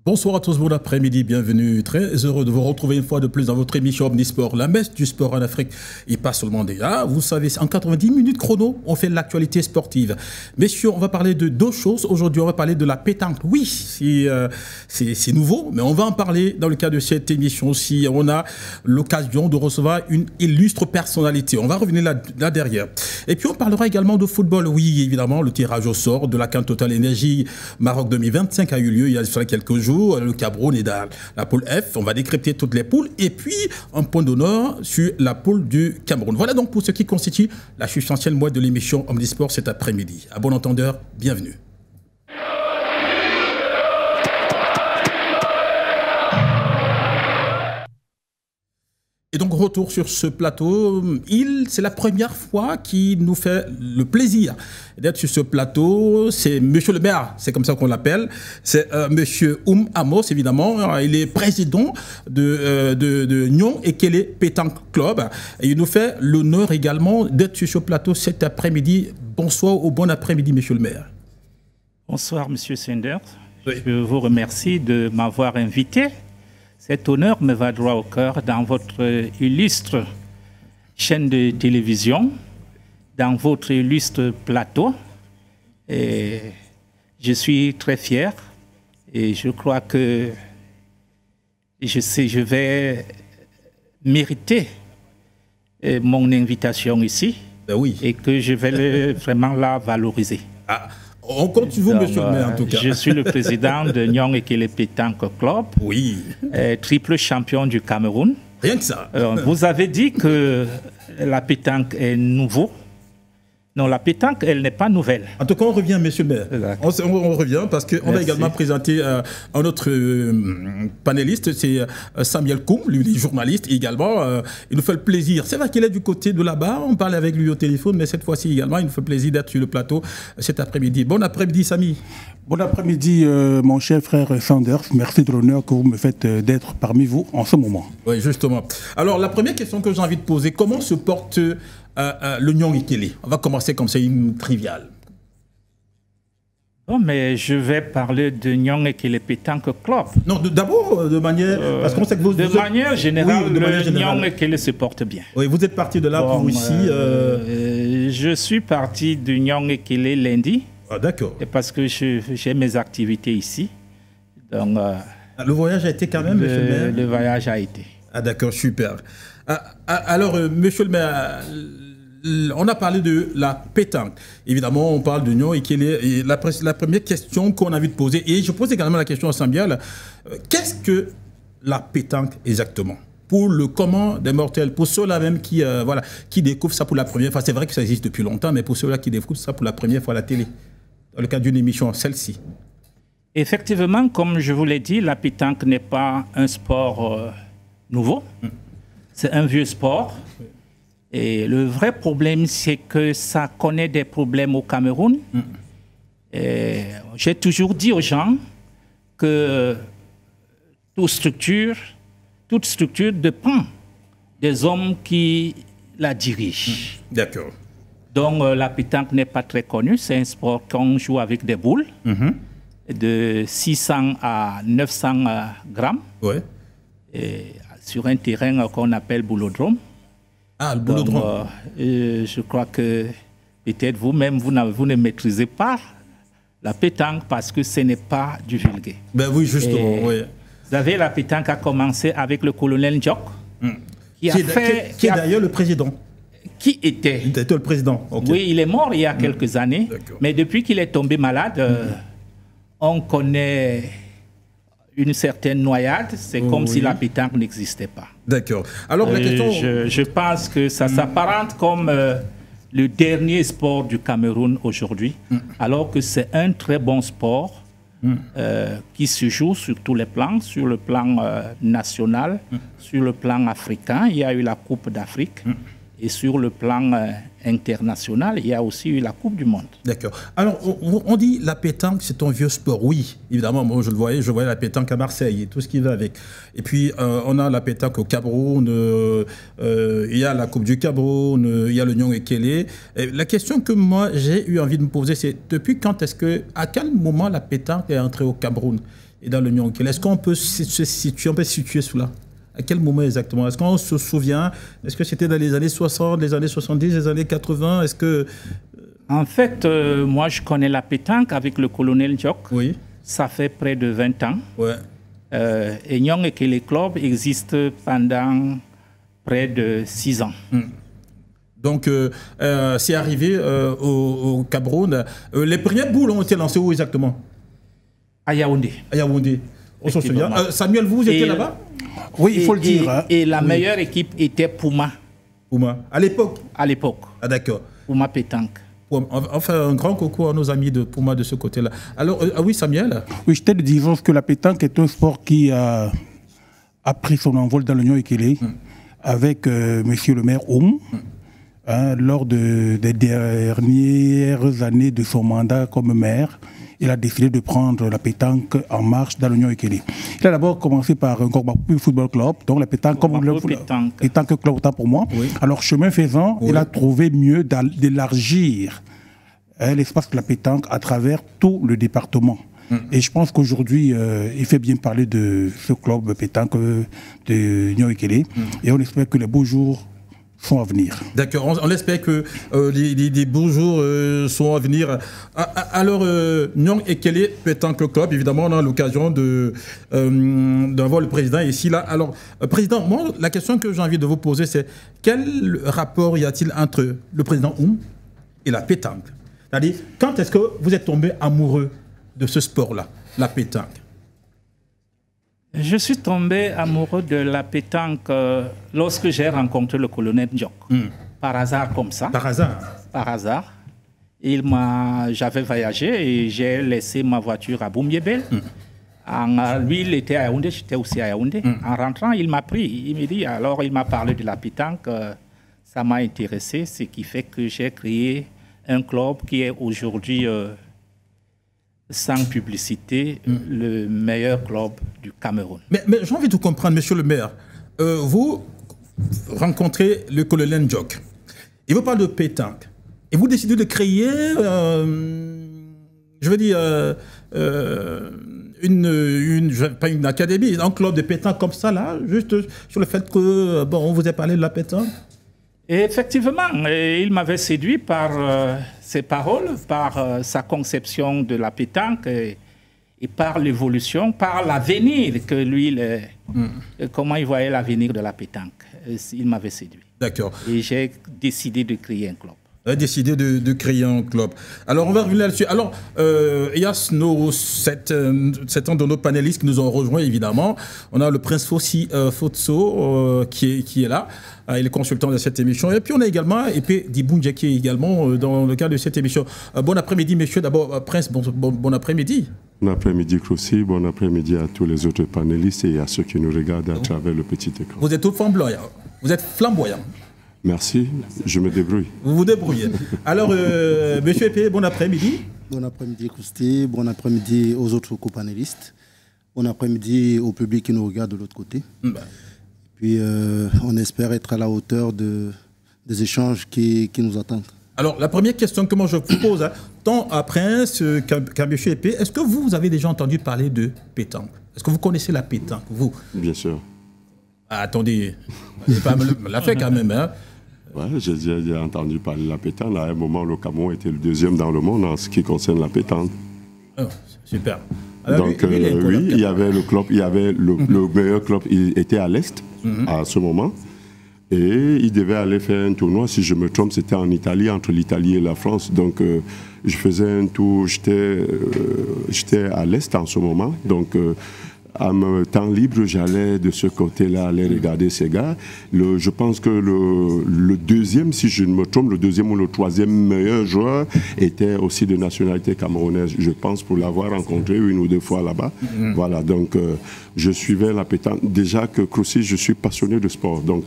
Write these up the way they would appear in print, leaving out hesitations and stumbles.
Bonsoir à tous, bon après-midi, bienvenue. Très heureux de vous retrouver une fois de plus dans votre émission Omnisport, la messe du sport en Afrique et pas seulement déjà. Vous savez, en 90 minutes chrono, on fait l'actualité sportive. Messieurs, on va parler de deux choses. Aujourd'hui, on va parler de la pétanque. Oui, c'est nouveau, mais on va en parler dans le cadre de cette émission aussi. On a l'occasion de recevoir une illustre personnalité. On va revenir là derrière. Et puis, on parlera également de football. Oui, évidemment, le tirage au sort de la CAN Total Energy Maroc 2025 a eu lieu il y a quelques jours. Le Cameroun est dans la poule F. On va décrypter toutes les poules. Et puis, un point d'honneur sur la poule du Cameroun. Voilà donc pour ce qui constitue la substantielle moelle de l'émission Omnisport cet après-midi. À bon entendeur, bienvenue. Et donc, retour sur ce plateau. C'est la première fois qu'il nous fait le plaisir d'être sur ce plateau. C'est Monsieur le maire, c'est comme ça qu'on l'appelle. C'est Monsieur Amos, évidemment. Il est président de Nyon Ekele Pétanque Club. Et il nous fait l'honneur également d'être sur ce plateau cet après-midi. Bonsoir ou bon après-midi, Monsieur le maire. Bonsoir, Monsieur Sanders. Oui. Je vous remercie de m'avoir invité. Cet honneur me va droit au cœur dans votre illustre chaîne de télévision, dans votre illustre plateau. Et je suis très fier et je crois que je vais mériter mon invitation ici. Ben oui. Et que je vais vraiment la valoriser. Ah. On compte sur vous, Monsieur le maire, en tout cas. Je suis le président de Nyon Ekele Pétanque Club. Oui. Triple champion du Cameroun. Rien que ça. Vous avez dit que la pétanque est nouveau. Non, la pétanque, elle n'est pas nouvelle. En tout cas, on revient, Monsieur le maire. On revient parce qu'on va également présenter un autre panéliste, c'est Samuel Koum, lui, il est journaliste également. Il nous fait le plaisir. C'est vrai qu'il est du côté de là-bas, on parle avec lui au téléphone, mais cette fois-ci également, il nous fait plaisir d'être sur le plateau cet après-midi. Bon après-midi, Samy. Bon après-midi, mon cher frère Sanders. Merci de l'honneur que vous me faites d'être parmi vous en ce moment. Oui, justement. Alors, la première question que j'ai envie de poser, comment se porte le Nyon Ekele? On va commencer comme ça, une triviale. Non, mais je vais parler de Nyon Ekele Pétanque Club. Non, d'abord, de manière... parce qu'on sait que vous... De manière générale, oui, de manière générale. Nyon Ekele se porte bien. Oui, vous êtes parti de là pour ici... Je suis parti de Nyon Ekele lundi. Ah, d'accord. Parce que j'ai mes activités ici. Donc, le voyage a été quand même, Monsieur le maire? Le voyage a été. Ah, d'accord, super. Alors, Monsieur le maire, on a parlé de la pétanque. Évidemment, on parle de Nyon Ekele. Et la première question qu'on a envie de poser, et je pose également la question à Sambial, qu'est-ce que la pétanque exactement? Pour le commun des mortels, pour ceux-là même qui découvrent ça pour la première fois, c'est vrai que ça existe depuis longtemps, mais pour ceux-là qui découvrent ça pour la première fois à la télé, dans le cadre d'une émission, celle-ci. Effectivement, comme je vous l'ai dit, la pétanque n'est pas un sport nouveau. C'est un vieux sport. Et le vrai problème, c'est que ça connaît des problèmes au Cameroun. J'ai toujours dit aux gens que toute structure dépend des hommes qui la dirigent. D'accord. Donc la pétanque n'est pas très connue. C'est un sport qu'on joue avec des boules de 600 à 900 grammes. Ouais. Et sur un terrain qu'on appelle boulodrome. Ah, le boulodrome. Donc, je crois que peut-être vous-même, vous ne maîtrisez pas la pétanque parce que ce n'est pas du vulgaire. Ben oui, justement, oui. Vous savez, la pétanque a commencé avec le colonel Ndjok, qui est d'ailleurs le président. Qui était? Il était le président. Okay. Oui, il est mort il y a quelques années, mais depuis qu'il est tombé malade, on connaît une certaine noyade. C'est comme si la pétanque n'existait pas. D'accord. Alors la question... je pense que ça s'apparente comme le dernier sport du Cameroun aujourd'hui, alors que c'est un très bon sport qui se joue sur tous les plans, sur le plan national, sur le plan africain. Il y a eu la Coupe d'Afrique. Et sur le plan international, il y a aussi eu la Coupe du Monde. D'accord. Alors, on dit la pétanque, c'est un vieux sport. Oui, évidemment, moi je voyais la pétanque à Marseille et tout ce qui va avec. Et puis, on a la pétanque au Cameroun, il y a la Coupe du Cameroun, il y a le Nyon Ekele. La question que moi j'ai eu envie de me poser, c'est depuis quand est-ce que, à quel moment la pétanque est entrée au Cameroun? et dans le Nyonkele. Est-ce qu'on peut se situer cela? À quel moment exactement? Est-ce qu'on se souvient? Est-ce que c'était dans les années 60, les années 70, les années 80? Est-ce que... En fait, moi, je connais la pétanque avec le colonel Diok. Oui. Ça fait près de 20 ans. Ouais. Et Nyonkele Club existe pendant près de 6 ans. Donc, c'est arrivé au Cameroun. Les premières boules ont été lancées où exactement? À Yaoundé. À Yaoundé. On s'en souvient. Samuel, vous étiez là-bas? Oui, il faut le dire. Et la meilleure équipe était Puma. Puma. À l'époque? À l'époque. Ah, d'accord. Puma pétanque. On fait un grand coucou à nos amis de Puma de ce côté-là. Alors, oui, Samuel? Oui, j'étais de dire que la pétanque est un sport qui a pris son envol dans le Nyonkele avec monsieur le maire Oum. Lors des dernières années de son mandat comme maire, il a décidé de prendre la pétanque en marche dans le Nyonkele. Il a d'abord commencé par un Gorbapu Football Club, donc la pétanque comme le pétanque club autant pour moi. Oui. Alors chemin faisant, il a trouvé mieux d'élargir l'espace de la pétanque à travers tout le département. Et je pense qu'aujourd'hui, il fait bien parler de ce club pétanque de Nyonkele. Et on espère que les beaux jours sont à venir. D'accord, on espère que les beaux jours sont à venir. Alors, Nyonkele Pétanque Club, évidemment, on a l'occasion d'avoir le président ici. Là. Alors, président, moi, la question que j'ai envie de vous poser, c'est quel rapport y a-t-il entre le président Oum et la pétanque? C'est-à-dire, quand est-ce que vous êtes tombé amoureux de ce sport-là, la pétanque? Je suis tombé amoureux de la pétanque lorsque j'ai rencontré le colonel Diok. Par hasard comme ça. Par hasard? Par hasard. J'avais voyagé et j'ai laissé ma voiture à Boumiébel. Lui, il était à Yaoundé, j'étais aussi à Yaoundé. En rentrant, il m'a pris. Il m'a parlé de la pétanque. Ça m'a intéressé, ce qui fait que j'ai créé un club qui est aujourd'hui... sans publicité, le meilleur club du Cameroun. Mais j'ai envie de comprendre, monsieur le maire. Vous rencontrez le colonel Diok. Il vous parle de pétanque. Et vous décidez de créer, pas une académie, un club de pétanque comme ça, là, juste sur le fait que, on vous a parlé de la pétanque. Et effectivement, il m'avait séduit par ses paroles, par sa conception de la pétanque et par l'évolution, par l'avenir que lui, comment il voyait l'avenir de la pétanque. Il m'avait séduit. D'accord. Et j'ai décidé de créer un club. Décidé de créer un club. Alors, on va revenir là-dessus. Alors, il y a 7 ans de nos panélistes qui nous ont rejoints, évidemment. On a le prince Fotso qui est là. Il est consultant de cette émission. Et puis, on a également Epé Diboundje qui est également dans le cadre de cette émission. Bon après-midi, messieurs. D'abord, prince, bon après-midi. Bon après-midi, Krossi. Bon après-midi à tous les autres panélistes et à ceux qui nous regardent à travers le petit écran. Vous êtes tout flamboyant. Vous êtes flamboyant. Merci, je me débrouille. Vous vous débrouillez. Alors, monsieur Epé, bon après-midi. Bon après-midi, Krossi. Bon après-midi aux autres co-panélistes. Bon après-midi au public qui nous regarde de l'autre côté. Puis, on espère être à la hauteur des échanges qui nous attendent. Alors, la première question que moi je vous pose, tant à Prince qu'à M. Epé, est-ce que vous avez déjà entendu parler de pétanque? Est-ce que vous connaissez la pétanque, vous? Bien sûr. Ah, attendez, on l'a fait quand même, hein? Ouais, j'ai déjà entendu parler de la pétanque. À un moment, le Cameroun était le 2e dans le monde en ce qui concerne la pétanque. Oh, super. Alors, donc, oui, il y avait le club, il y avait le meilleur club, il était à l'Est à ce moment. Et il devait aller faire un tournoi, si je me trompe, c'était en Italie, entre l'Italie et la France. Donc, je faisais un tour, j'étais à l'Est en ce moment. Donc, à mon temps libre, j'allais de ce côté-là aller regarder ces gars. Je pense que le deuxième, si je ne me trompe, le deuxième ou le troisième meilleur joueur était aussi de nationalité camerounaise, je pense, pour l'avoir rencontré 1 ou 2 fois là-bas. Voilà, donc je suivais la pétanque. Déjà que Krossi, je suis passionné de sport, donc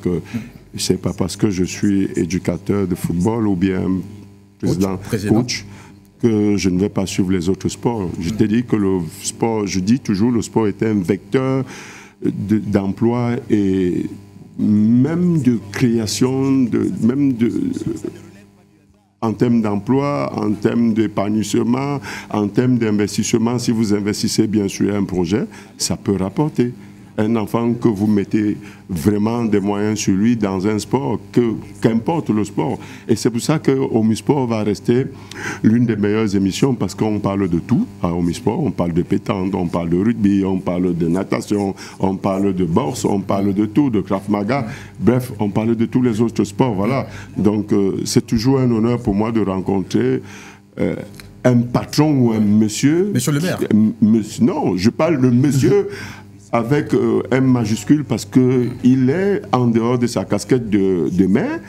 c'est pas parce que je suis éducateur de football ou bien président. Coach que je ne vais pas suivre les autres sports. Je t'ai dit que le sport, je dis toujours, le sport est un vecteur d'emploi et même de création, même de en termes d'emploi, en termes d'épanouissement, en termes d'investissement. Si vous investissez bien sur un projet, ça peut rapporter. Un enfant que vous mettez vraiment des moyens sur lui dans un sport, qu'importe le sport. Et c'est pour ça que Omnisport va rester l'une des meilleures émissions, parce qu'on parle de tout à Omnisport. On parle de pétanque, on parle de rugby, on parle de natation, on parle de boxe, on parle de tout, de Krav Maga. Bref, on parle de tous les autres sports. Voilà. Donc, c'est toujours un honneur pour moi de rencontrer un patron ou un monsieur. Monsieur le maire. Non, je parle de monsieur avec M majuscule, parce qu'il est en dehors de sa casquette de maire,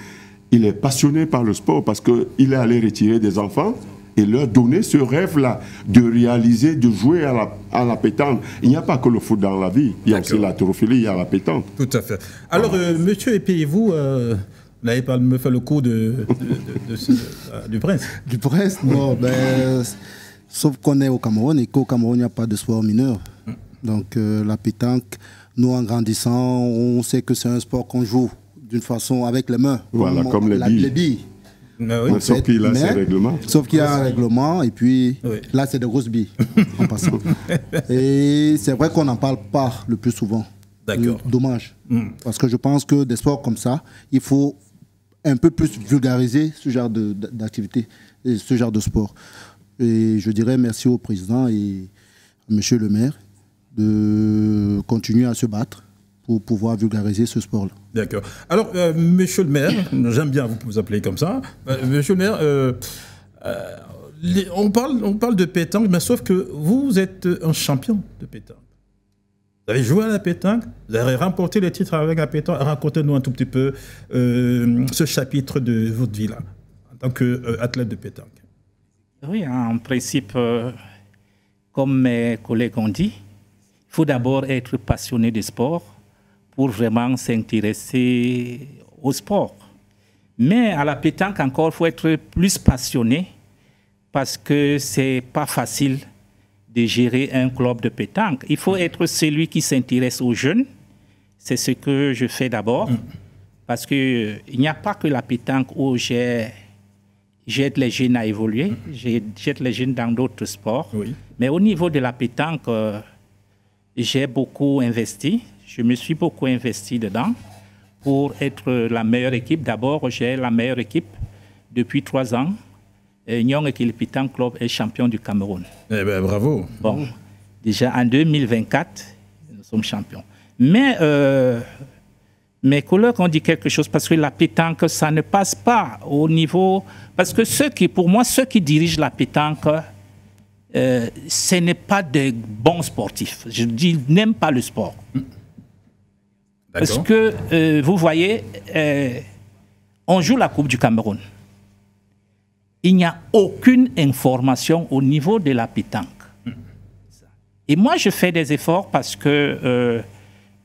il est passionné par le sport, parce qu'il est allé retirer des enfants et leur donner ce rêve-là de réaliser, de jouer à la pétanque. Il n'y a pas que le foot dans la vie, il y a aussi la taurophilie, il y a la pétanque. Tout à fait. Alors, monsieur Epé, vous n'avez pas me fait le coup du prince? Du prince, non, sauf qu'on est au Cameroun et qu'au Cameroun, il n'y a pas de sport mineur. Donc la pétanque, nous en grandissant, on sait que c'est un sport qu'on joue d'une façon avec les mains. Voilà, comme les billes. Ah oui. Sauf qu'il a ses règlements. Sauf qu'il y a un règlement, et puis là, c'est des grosses billes en passant. Et c'est vrai qu'on n'en parle pas le plus souvent. D'accord. Dommage. Parce que je pense que des sports comme ça, il faut un peu plus vulgariser ce genre d'activité, ce genre de sport. Et je dirais merci au président et à monsieur le maire de continuer à se battre pour pouvoir vulgariser ce sport-là. D'accord. Alors, monsieur le maire, j'aime bien vous appeler comme ça. Monsieur le maire, on parle de pétanque, mais sauf que vous êtes un champion de pétanque. Vous avez joué à la pétanque, vous avez remporté les titres avec la pétanque. Racontez-nous un tout petit peu ce chapitre de votre vie-là, en tant qu'athlète de pétanque. Oui, en principe, comme mes collègues ont dit, il faut d'abord être passionné de sport pour vraiment s'intéresser au sport. Mais à la pétanque encore, il faut être plus passionné parce que ce n'est pas facile de gérer un club de pétanque. Il faut être celui qui s'intéresse aux jeunes. C'est ce que je fais d'abord. Parce qu'il n'y a pas que la pétanque où j'aide les jeunes à évoluer. J'aide les jeunes dans d'autres sports. Oui. Mais au niveau de la pétanque, j'ai beaucoup investi. Je me suis beaucoup investi dedans pour être la meilleure équipe. D'abord, j'ai la meilleure équipe depuis 3 ans. Nyong Ekile Pétanque Club est champion du Cameroun. Eh bien, bravo. Bon, déjà en 2024, nous sommes champions. Mais mes collègues ont dit quelque chose parce que la pétanque, ça ne passe pas au niveau... Parce que pour moi, ceux qui dirigent la pétanque, ce n'est pas de bons sportifs. Je dis, n'aiment pas le sport. Parce que, vous voyez, on joue la Coupe du Cameroun. Il n'y a aucune information au niveau de la pétanque. Et moi, je fais des efforts parce que,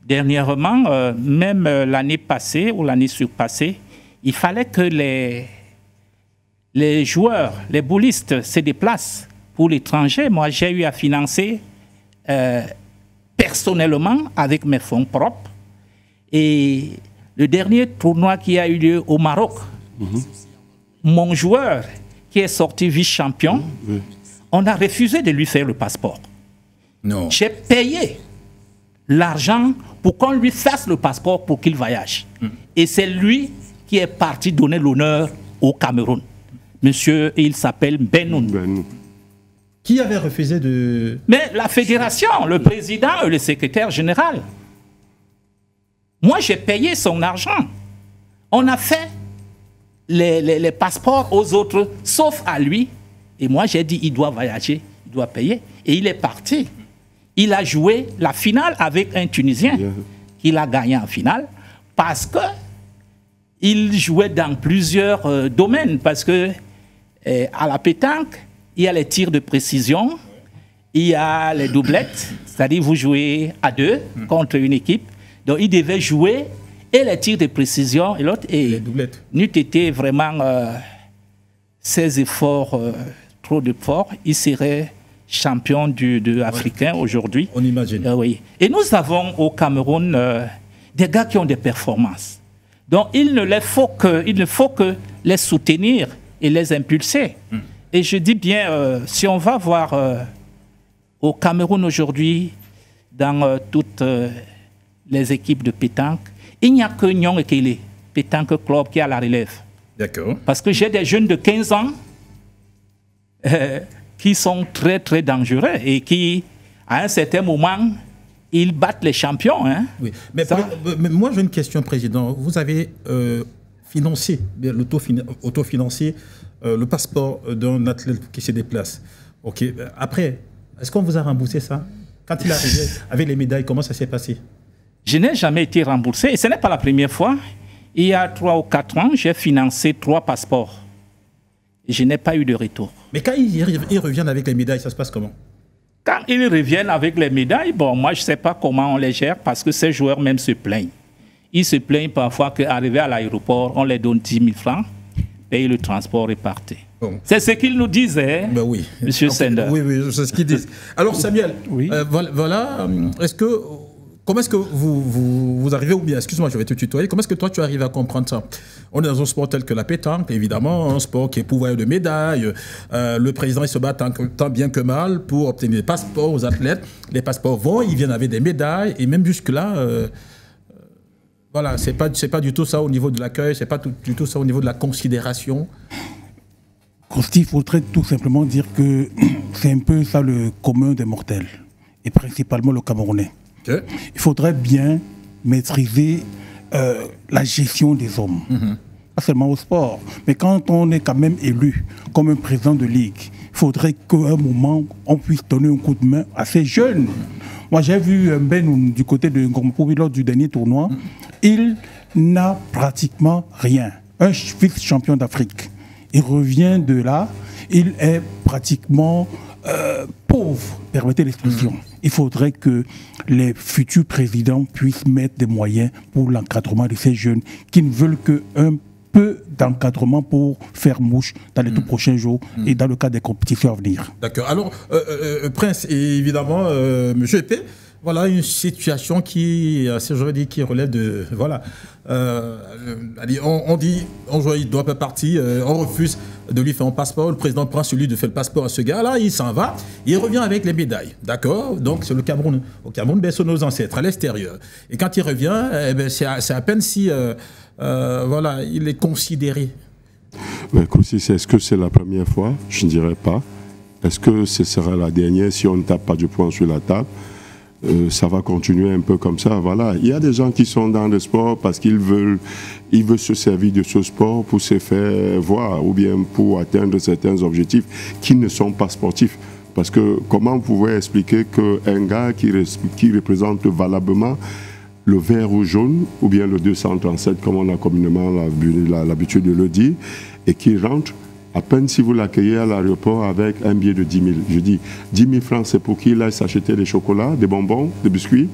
dernièrement, même l'année passée ou l'année surpassée, il fallait que les joueurs, les boulistes se déplacent pour l'étranger. Moi, j'ai eu à financer personnellement avec mes fonds propres. Et le dernier tournoi qui a eu lieu au Maroc, mon joueur qui est sorti vice-champion, on a refusé de lui faire le passeport. Non. J'ai payé l'argent pour qu'on lui fasse le passeport pour qu'il voyage. Et c'est lui qui est parti donner l'honneur au Cameroun. Monsieur, il s'appelle Benoun. Qui avait refusé de... Mais la fédération, le président et le secrétaire général. Moi, j'ai payé son argent. On a fait les passeports aux autres, sauf à lui. Et moi, j'ai dit, il doit voyager, il doit payer. Et il est parti. Il a joué la finale avec un Tunisien qu'il a gagné en finale parce qu'il jouait dans plusieurs domaines. Parce que à la pétanque, il y a les tirs de précision, il y a les doublettes, c'est-à-dire vous jouez à 2 contre une équipe. Donc il devait jouer et les tirs de précision et l'autre. Et n'eût été vraiment ses efforts trop forts, il serait champion africain aujourd'hui. On imagine. Oui. Et nous avons au Cameroun des gars qui ont des performances. Donc il ne faut que les soutenir et les impulser. Et je dis bien, si on va voir au Cameroun aujourd'hui, dans toutes les équipes de pétanque, il n'y a que Nyong Ekele, pétanque club, qui est à la relève. D'accord. Parce que j'ai des jeunes de 15 ans qui sont très, très dangereux et qui, à un certain moment, ils battent les champions. Hein. Oui. Mais moi, j'ai une question, Président. Vous avez financé, autofinancé le passeport d'un athlète qui se déplace. Ok. Après, est-ce qu'on vous a remboursé ça? Quand il est arrivé avec les médailles, comment ça s'est passé? Je n'ai jamais été remboursé et ce n'est pas la première fois. Il y a 3 ou 4 ans, j'ai financé 3 passeports. Et je n'ai pas eu de retour. Mais quand ils reviennent avec les médailles, ça se passe comment? Quand ils reviennent avec les médailles, bon, moi je ne sais pas comment on les gère parce que ces joueurs même se plaignent. Ils se plaignent parfois qu'arrivés à l'aéroport, on les donne 10 000 francs, payer le transport et partir. Bon. C'est ce qu'ils nous disaient, ben oui. Monsieur Sender. Oui, c'est ce qu'ils disent. Alors Samuel, oui. Voilà, comment est-ce que vous arrivez, ou bien, excuse-moi, je vais te tutoyer, comment est-ce que toi tu arrives à comprendre ça? On est dans un sport tel que la pétanque, évidemment, un sport qui est pourvoyeur de médailles. Le président, il se bat tant bien que mal pour obtenir des passeports aux athlètes. Les passeports vont, ils viennent avec des médailles, et même jusque-là, voilà, c'est pas du tout ça au niveau de l'accueil, c'est pas du tout ça au niveau de la considération. Il faudrait tout simplement dire que c'est un peu ça le commun des mortels, et principalement le Camerounais. Okay. Il faudrait bien maîtriser la gestion des hommes, pas seulement au sport, mais quand on est quand même élu comme un président de ligue, il faudrait qu'à un moment, on puisse donner un coup de main à ces jeunes. Moi, j'ai vu Ben du côté de Ngomapoubi lors du dernier tournoi, il n'a pratiquement rien. Un vice-champion d'Afrique. Il revient de là, il est pratiquement pauvre, permettez l'expression. Il faudrait que les futurs présidents puissent mettre des moyens pour l'encadrement de ces jeunes qui ne veulent qu'un peu d'encadrement pour faire mouche dans les tout prochains jours et dans le cadre des compétitions à venir. D'accord. Alors, Prince, et évidemment, Monsieur Epé, voilà une situation qui, qui relève de... Voilà. On dit, il doit pas partir, on refuse de lui faire un passeport, le président prend celui de faire le passeport à ce gars-là, il s'en va, il revient avec les médailles, d'accord? Donc c'est le Cameroun. Au Cameroun, ben, c'est nos ancêtres, à l'extérieur. Et quand il revient, ben, c'est à peine si voilà, il est considéré. Est-ce que c'est la première fois? Je ne dirais pas. Est-ce que ce sera la dernière si on ne tape pas du poing sur la table? Ça va continuer un peu comme ça, voilà. Il y a des gens qui sont dans le sport parce qu'ils veulent se servir de ce sport pour se faire voir ou bien pour atteindre certains objectifs qui ne sont pas sportifs. Parce que comment vous pouvez expliquer qu'un gars qui représente valablement le vert ou jaune, ou bien le 237, comme on a communément l'habitude de le dire, et qui rentre, à peine si vous l'accueillez à l'aéroport avec un billet de 10 000. Je dis, 10 000 francs, c'est pour qu'il aille s'acheter des chocolats, des bonbons, des biscuits.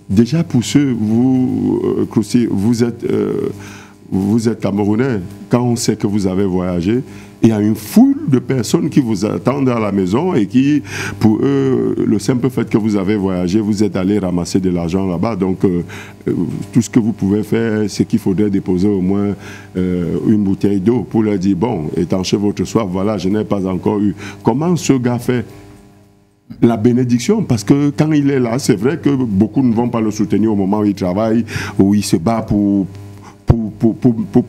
Déjà, pour ceux, vous êtes Camerounais, quand on sait que vous avez voyagé, il y a une foule de personnes qui vous attendent à la maison et qui, pour eux, le simple fait que vous avez voyagé, vous êtes allé ramasser de l'argent là-bas. Donc, tout ce que vous pouvez faire, c'est qu'il faudrait déposer au moins une bouteille d'eau pour leur dire, bon, étanchez votre soif, voilà, je n'ai pas encore eu. Comment ce gars fait la bénédiction? Parce que quand il est là, c'est vrai que beaucoup ne vont pas le soutenir au moment où il travaille, où il se bat pour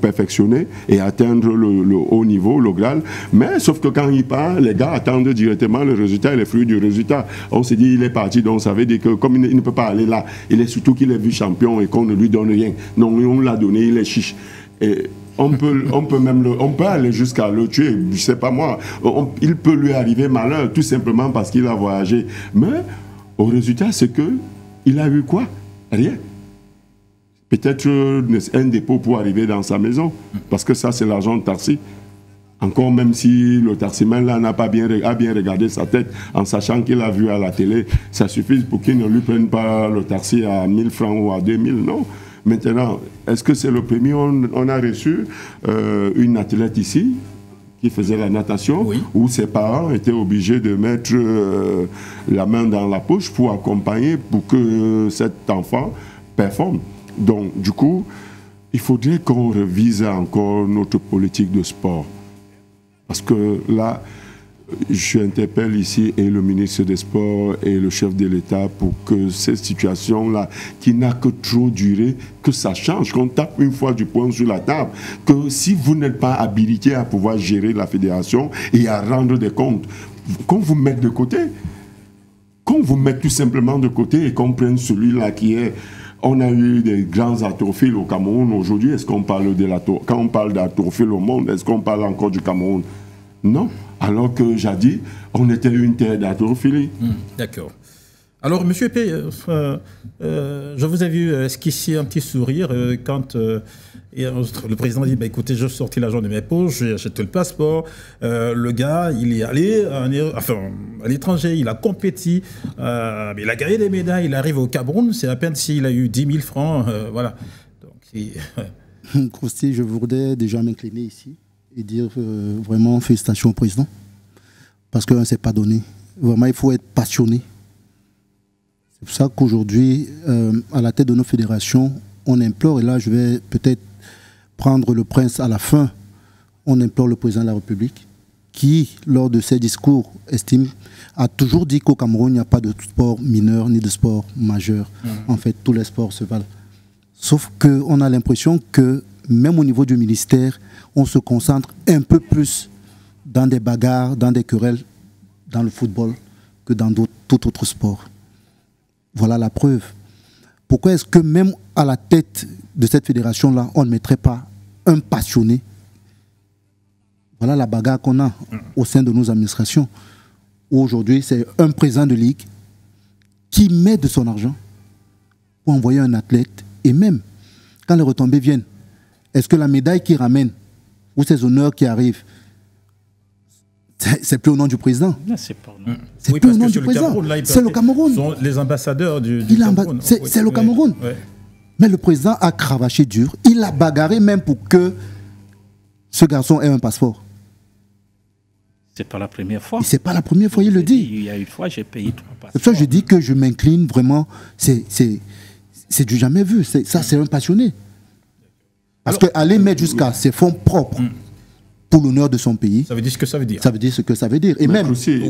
perfectionner et atteindre le haut niveau, le Graal. Mais sauf que quand il part, les gars attendent directement le résultat et les fruits du résultat. On s'est dit, il est parti, donc ça veut dire que comme il ne peut pas aller là, il est surtout qu'il est vu champion et qu'on ne lui donne rien. Non, on l'a donné, il est chiche. Et on peut aller jusqu'à le tuer, je sais pas moi. Il peut lui arriver malheur, tout simplement parce qu'il a voyagé. Mais au résultat, c'est que il a eu quoi? Rien. Peut-être un dépôt pour arriver dans sa maison, parce que ça, c'est l'argent de Tarsi. Encore même si le Tarsiman là n'a pas bien regardé sa tête, en sachant qu'il a vu à la télé, ça suffit pour qu'il ne lui prenne pas le Tarsi à 1000 francs ou à 2000, non. Maintenant, est-ce que c'est le premier? On a reçu une athlète ici, qui faisait la natation, oui, où ses parents étaient obligés de mettre la main dans la poche pour accompagner, pour que cet enfant performe. Donc, du coup, il faudrait qu'on revise encore notre politique de sport. Parce que là, je interpelle ici et le ministre des Sports et le chef de l'État pour que cette situation-là, qui n'a que trop duré, que ça change, qu'on tape une fois du poing sur la table, que si vous n'êtes pas habilité à pouvoir gérer la fédération et à rendre des comptes, qu'on vous mette de côté. Qu'on vous mette tout simplement de côté et qu'on prenne celui-là qui est... On a eu des grands atrophiles au Cameroun. Aujourd'hui, est-ce qu'on parle quand on parle d'atrophiles au monde, est-ce qu'on parle encore du Cameroun? Non. Alors que jadis, on était une terre d'atrophilie. D'accord. Alors, M. Epé, je vous ai vu esquisser un petit sourire quand le président dit, écoutez, je sortis l'argent de mes poches, j'ai acheté le passeport. Le gars, il est allé à l'étranger, il a compéti, il a gagné des médailles, il arrive au Cameroun, c'est à peine s'il a eu 10 000 francs. Voilà. Donc, Crosti, je voudrais déjà m'incliner ici et dire vraiment félicitations au président. Parce que c'est pas donné. Vraiment, il faut être passionné. C'est pour ça qu'aujourd'hui, à la tête de nos fédérations, on implore, et là je vais peut-être prendre le prince à la fin, on implore le président de la République, qui, lors de ses discours, a toujours dit qu'au Cameroun, il n'y a pas de sport mineur ni de sport majeur. En fait, tous les sports se valent. Sauf qu'on a l'impression que, même au niveau du ministère, on se concentre un peu plus dans des bagarres, dans des querelles, dans le football, que dans tout autre sport. Voilà la preuve. Pourquoi est-ce que même à la tête de cette fédération-là, on ne mettrait pas un passionné? Voilà la bagarre qu'on a au sein de nos administrations. Aujourd'hui, c'est un président de ligue qui met de son argent pour envoyer un athlète. Et même, quand les retombées viennent, est-ce que la médaille qui ramène ou ces honneurs qui arrivent, c'est plus au nom du président? C'est pas au nom. C'est plus au nom du président. C'est le Cameroun. Sont les ambassadeurs du Cameroun. C'est le Cameroun. Oui. Mais le président a cravaché dur. Il a bagarré même pour que ce garçon ait un passeport. C'est pas la première fois. C'est pas la première fois, il le dit. Il y a une fois, j'ai payé 3 passeports. C'est pour ça que je dis que je m'incline vraiment. C'est du jamais vu. Ça, c'est un passionné. Parce qu'aller mettre jusqu'à ses fonds propres pour l'honneur de son pays. Ça veut dire ce que ça veut dire. Ça veut dire ce que ça veut dire. Et même Croussi,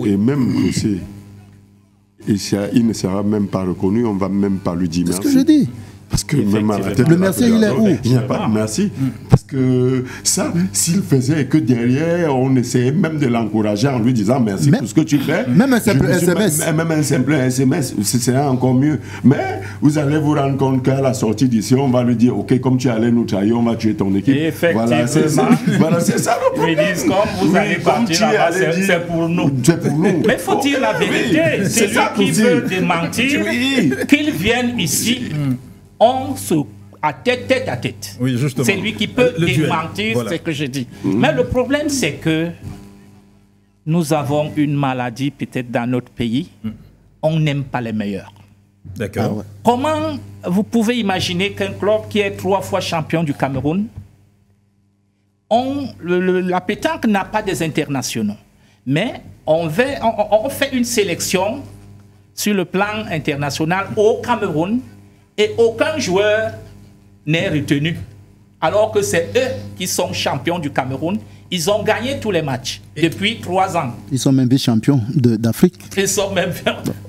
il ne sera même pas reconnu, on ne va même pas lui dire merci. C'est ce que je dis. Parce que même à la tête le merci, il est où? Il n'y a pas de merci. Parce que ça, s'il faisait que derrière, on essayait même de l'encourager en lui disant merci pour ce que tu fais. Même un simple SMS. Même un simple SMS, c'est encore mieux. Mais vous allez vous rendre compte qu'à la sortie d'ici, on va lui dire, OK, comme tu allais nous trahir, on va tuer ton équipe. Effectivement. Voilà, c'est ça le problème. Ils disent, comme vous allez partir là-bas, c'est pour nous. C'est pour nous. Mais il faut dire la vérité. C'est lui qui veut démentir, qu'il vienne ici. On se à tête à tête. Oui, justement. C'est lui qui peut démentir ce que je dis. Mais le problème, c'est que nous avons une maladie peut-être dans notre pays. On n'aime pas les meilleurs. D'accord. Ah ouais. Comment vous pouvez imaginer qu'un club qui est 3 fois champion du Cameroun, la pétanque n'a pas des internationaux. Mais on fait une sélection sur le plan international au Cameroun. Et aucun joueur n'est retenu. Alors que c'est eux qui sont champions du Cameroun. Ils ont gagné tous les matchs depuis 3 ans. Ils sont même vice-champions d'Afrique. Ils sont même...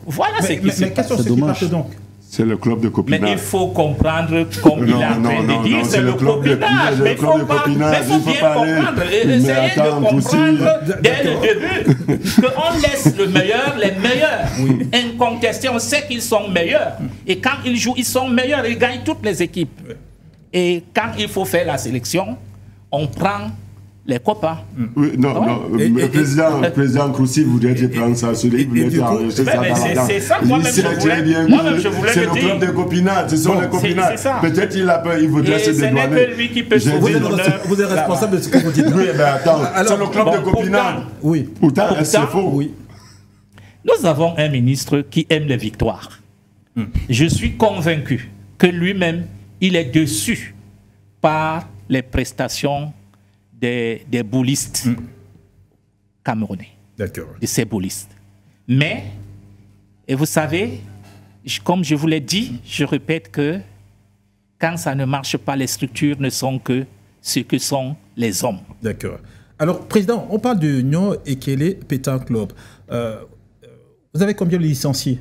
Voilà ce qui se passe. C'est dommage. Donc c'est le club de copinage. Mais il faut comprendre, comme il est en train de dire, c'est le copinage. Mais il faut bien comprendre. Essayez de comprendre dès le début qu'on laisse le meilleur, les meilleurs. Incontestés, on sait qu'ils sont meilleurs. Et quand ils jouent, ils sont meilleurs. Ils gagnent toutes les équipes. Et quand il faut faire la sélection, on prend les copains. Oui, le président Croussi voudrait prendre ça sur les c'est ça, moi-même je voulais c'est le club de copinage, ce sont les copinages. Peut-être il voudrait se dédouaner. Ce n'est que lui qui peut sauver l'honneur. Vous êtes responsable de ce que vous dites. Oui, mais attends, c'est le club de copinage. Oui. Pourtant, c'est faux. Oui. Nous avons un ministre qui aime les victoires. Je suis convaincu que lui-même, il est déçu par les prestations des boulistes camerounais. D'accord. De ces boulistes. Mais, et vous savez, comme je vous l'ai dit, je répète que quand ça ne marche pas, les structures ne sont que ce que sont les hommes. D'accord. Alors, Président, on parle de Nyo Ekele Pétanque Club. Vous avez combien de licenciés?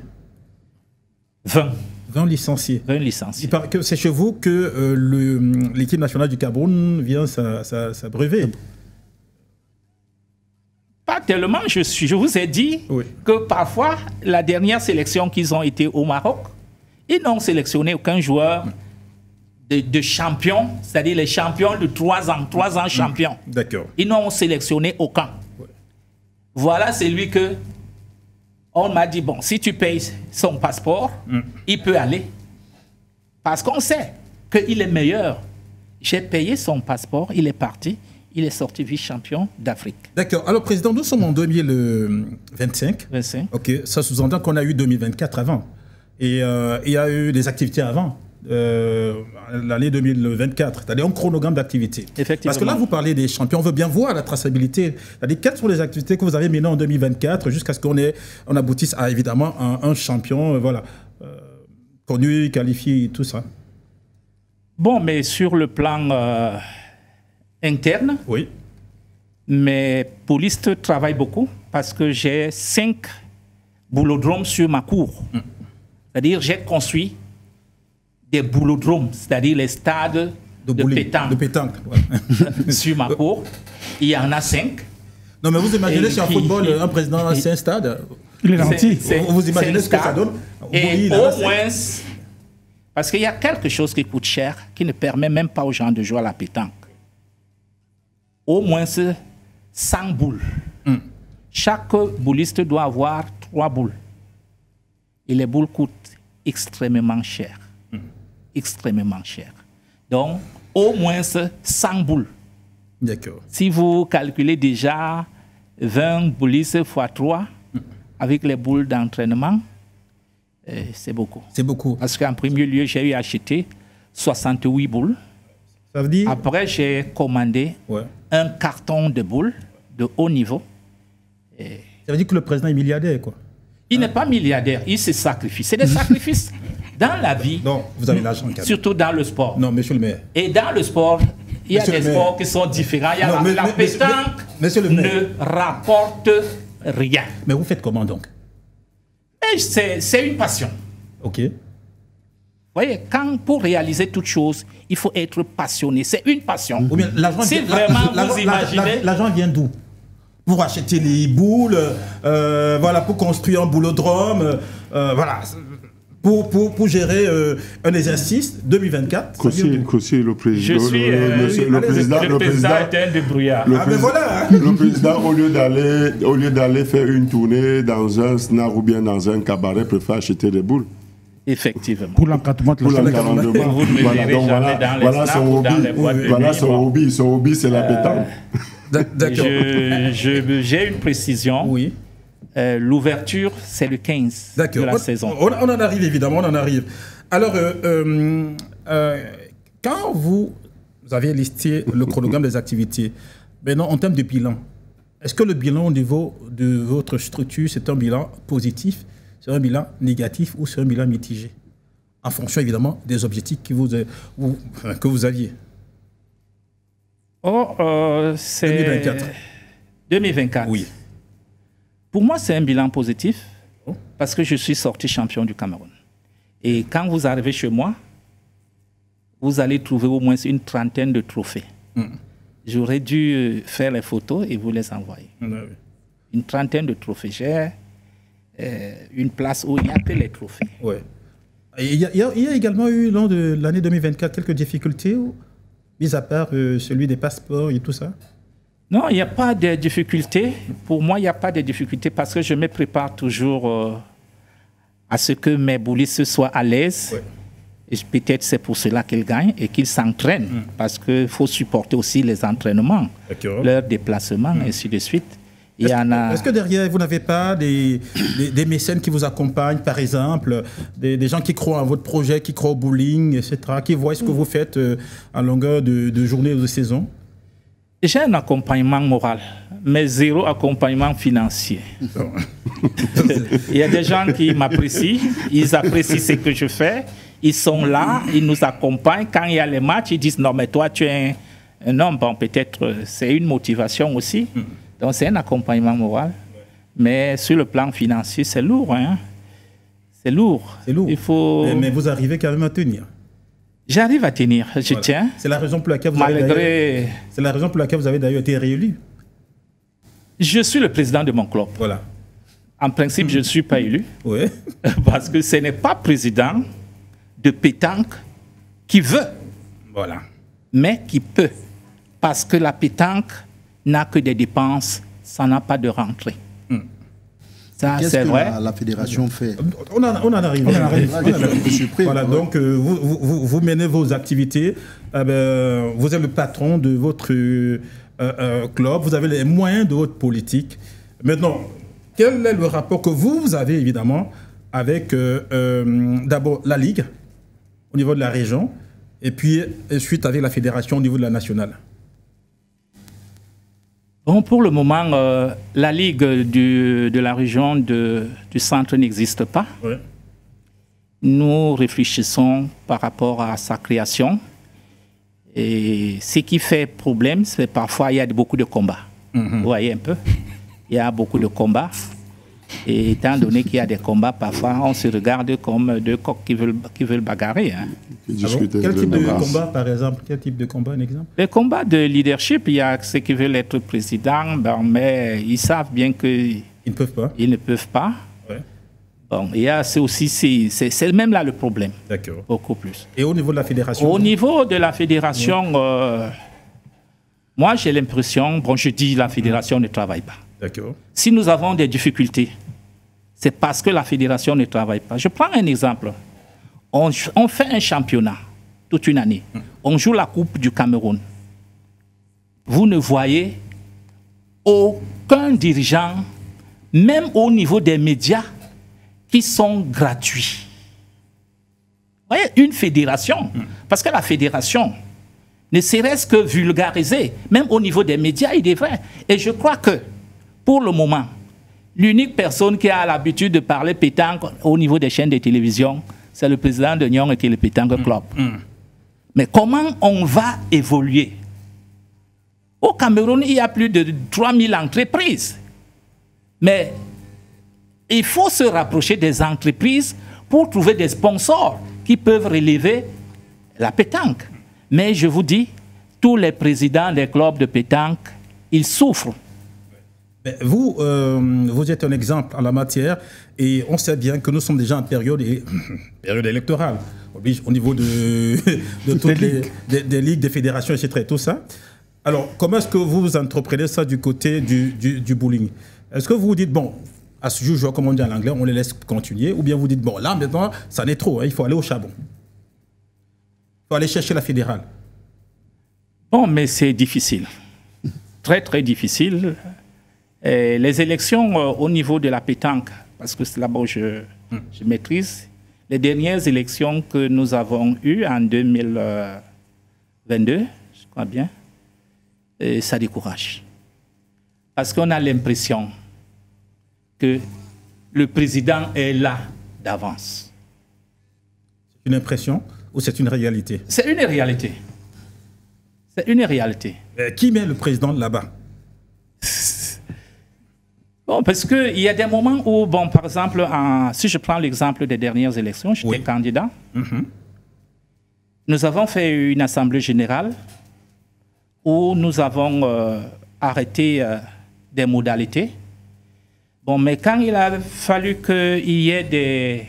20. 20 licenciés. 20 licenciés. Il paraît que c'est chez vous que l'équipe nationale du Cameroun vient s'abreuver. Pas tellement, je vous ai dit que parfois, la dernière sélection qu'ils ont été au Maroc, ils n'ont sélectionné aucun joueur de champion, c'est-à-dire les champions de 3 ans champions. D'accord. Ils n'ont sélectionné aucun. Voilà celui que on m'a dit, bon, si tu payes son passeport, il peut aller. Parce qu'on sait qu'il est meilleur. J'ai payé son passeport, il est parti, il est sorti vice-champion d'Afrique. D'accord. Alors, Président, nous sommes en 2025. 25. OK. Ça sous-entend qu'on a eu 2024 avant. Et il y a eu des activités avant. L'année 2024, c'est-à-dire un chronogramme d'activité. Parce que là, vous parlez des champions, on veut bien voir la traçabilité. C'est-à-dire, quelles sont les activités que vous avez menées en 2024 jusqu'à ce qu'on aboutisse à, évidemment, un champion voilà, connu, qualifié, tout ça. Bon, mais sur le plan interne, oui. Mes polistes travaillent beaucoup parce que j'ai 5 boulodromes sur ma cour. C'est-à-dire, j'ai construit des boulodromes, c'est-à-dire les stades de pétanque. Ouais. Sur ma cour. Il y en a 5. Non, mais vous imaginez sur un football, un président a 5 stades. Il est gentil. Vous imaginez ce que ça donne? Et au moins, parce qu'il y a quelque chose qui coûte cher, qui ne permet même pas aux gens de jouer à la pétanque. Au moins 100 boules. Chaque bouliste doit avoir 3 boules. Et les boules coûtent extrêmement cher. Extrêmement cher. Donc, au moins 100 boules. D'accord. Si vous calculez déjà 20 boulistes x 3 avec les boules d'entraînement, c'est beaucoup. C'est beaucoup. Parce qu'en premier lieu, j'ai eu acheté 68 boules. Ça veut dire? Après, j'ai commandé un carton de boules de haut niveau. Ça veut dire que le président est milliardaire, quoi. Il n'est pas milliardaire, il se sacrifie. C'est des sacrifices dans la vie. Non, vous avez l'argent. Surtout dans le sport. Non, monsieur le maire. Et dans le sport, il y a des sports qui sont différents. Il y a la pétanque ne rapporte rien. Mais vous faites comment donc? C'est une passion. OK. Vous voyez, pour réaliser toute chose, il faut être passionné. C'est une passion. Si vraiment vous imaginez... L'argent vient d'où? Pour acheter les boules, voilà, pour construire un boulodrome, voilà, pour gérer un exercice 2024. Kossi, le président. Le président est un débrouillard. Le président, au lieu d'aller faire une tournée dans un snack ou bien dans un cabaret, préfère acheter des boules. Effectivement. Pour l'encadrement de la Vous ne me verrez jamais dans les snacks ou dans les boîtes de nuit. Voilà son hobby, c'est la pétanque. J'ai une précision. Oui. L'ouverture, c'est le 15 de la saison. On en arrive, évidemment, on en arrive. Alors, quand vous avez listé le chronogramme des activités, maintenant, en termes de bilan, est-ce que le bilan au niveau de votre structure, c'est un bilan positif, c'est un bilan négatif ou c'est un bilan mitigé? En fonction, évidemment, des objectifs que vous aviez. C'est 2024. 2024. Oui. Pour moi, c'est un bilan positif parce que je suis sorti champion du Cameroun. Et quand vous arrivez chez moi, vous allez trouver au moins une trentaine de trophées. J'aurais dû faire les photos et vous les envoyer. Une trentaine de trophées. J'ai une place où il n'y a que les trophées. Ouais. Il y a également eu, lors de l'année 2024, quelques difficultés, mis à part celui des passeports et tout ça? Non, il n'y a pas de difficultés. Pour moi, il n'y a pas de difficultés parce que je me prépare toujours à ce que mes boulistes soient à l'aise. Ouais. Et peut-être c'est pour cela qu'ils gagnent et qu'ils s'entraînent. Parce qu'il faut supporter aussi les entraînements, leurs déplacements, et ainsi de suite. Est-ce que derrière, vous n'avez pas des mécènes qui vous accompagnent, par exemple, des gens qui croient en votre projet, qui croient au bowling, etc., qui voient ce que vous faites en longueur de journée ou de saison? J'ai un accompagnement moral, mais zéro accompagnement financier. Il y a des gens qui m'apprécient, ils apprécient ce que je fais, ils sont là, ils nous accompagnent. Quand il y a les matchs, ils disent « Non, mais toi, tu es Non, bon, peut-être c'est une motivation aussi. Donc c'est un accompagnement moral. Mais sur le plan financier, c'est lourd. Hein? C'est lourd. C'est lourd. Il faut... Mais vous arrivez quand même à tenir. J'arrive à tenir, je tiens. C'est la raison pour laquelle c'est la raison pour laquelle vous avez d'ailleurs été réélu. Je suis le président de mon club. Voilà. En principe, je ne suis pas élu. Oui. Parce que ce n'est pas président de pétanque qui veut. Voilà. Mais qui peut. Parce que la pétanque n'a que des dépenses, ça n'a pas de rentrée. Ça, c'est vrai. La fédération fait? On en arrive. Voilà, donc vous menez vos activités. Vous êtes le patron de votre club. Vous avez les moyens de votre politique. Maintenant, quel est le rapport que vous avez évidemment avec d'abord la Ligue au niveau de la région et puis ensuite avec la fédération au niveau de la nationale? Bon, pour le moment, la Ligue de la région du centre n'existe pas. Oui. Nous réfléchissons par rapport à sa création. Et ce qui fait problème, c'est parfois il y a beaucoup de combats. Vous voyez un peu? Il y a beaucoup de combats. Et étant donné qu'il y a des combats, parfois on se regarde comme deux coqs qui veulent bagarrer. Hein. Quel type de combat, par exemple? Quel type de combat, un exemple? Les combats de leadership, il y a ceux qui veulent être président, mais ils savent bien qu'ils ne peuvent pas. Ils ne peuvent pas. Ouais. Bon, il y a c'est même là le problème. D'accord. Beaucoup plus. Et au niveau de la fédération? Au niveau de la fédération, moi j'ai l'impression, bon je dis la fédération ne travaille pas. D'accord. Si nous avons des difficultés, c'est parce que la fédération ne travaille pas. Je prends un exemple. On fait un championnat toute une année. On joue la Coupe du Cameroun. Vous ne voyez aucun dirigeant, même au niveau des médias, qui sont gratuits. Vous voyez, une fédération. Parce que la fédération, ne serait-ce que vulgariser, même au niveau des médias, il devrait. Et je crois que, pour le moment, l'unique personne qui a l'habitude de parler pétanque au niveau des chaînes de télévision, c'est le président de Nyong qui est le Pétanque Club. Mais comment on va évoluer? Au Cameroun, il y a plus de 3000 entreprises. Mais il faut se rapprocher des entreprises pour trouver des sponsors qui peuvent relever la pétanque. Mais je vous dis, tous les présidents des clubs de pétanque, ils souffrent. Vous, vous êtes un exemple en la matière et on sait bien que nous sommes déjà en période électorale au niveau de toutes des ligues, des fédérations, etc. Tout ça. Alors, comment est-ce que vous entreprenez ça du côté du bowling? Est-ce que vous vous dites, bon, à ce jour, comme on dit en anglais, on les laisse continuer, ou bien vous dites, bon, là, maintenant, ça n'est trop, hein, il faut aller au charbon. Il faut aller chercher la fédérale. Bon, mais c'est difficile. Très, très difficile. Et les élections au niveau de la pétanque, parce que c'est là-bas je maîtrise, les dernières élections que nous avons eues en 2022, je crois bien, ça décourage. Parce qu'on a l'impression que le président est là d'avance. C'est une impression ou c'est une réalité? C'est une réalité. C'est une réalité. Qui met le président là-bas? Bon, parce qu'il y a des moments où, bon, par exemple, si je prends l'exemple des dernières élections, j'étais candidat. Nous avons fait une assemblée générale où nous avons arrêté des modalités. Bon, mais quand il a fallu qu'il y ait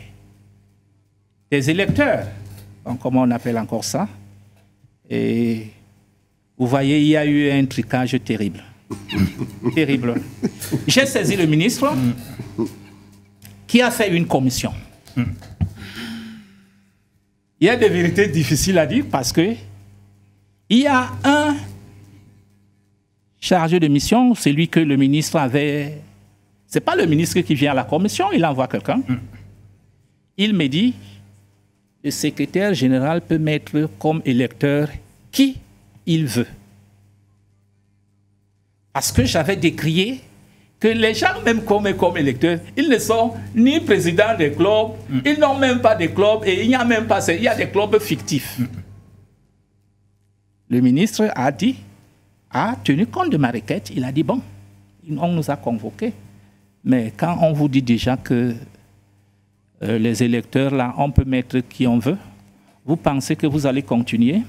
des électeurs, bon, comment on appelle encore ça, et vous voyez, il y a eu un tricage terrible. Terrible. J'ai saisi le ministre qui a fait une commission. Il y a des vérités difficiles à dire parce que il y a un chargé de mission, celui que le ministre avait. C'est pas le ministre qui vient à la commission, il envoie quelqu'un. Il me dit, le secrétaire général peut mettre comme électeur qui il veut. Parce que j'avais décrié que les gens, même comme électeurs, ils ne sont ni présidents des clubs, ils n'ont même pas de clubs et il n'y a même pas, il y a des clubs fictifs. Le ministre a dit, a tenu compte de ma requête. Il a dit, bon, on nous a convoqués. Mais quand on vous dit déjà que les électeurs, là, on peut mettre qui on veut, vous pensez que vous allez continuer?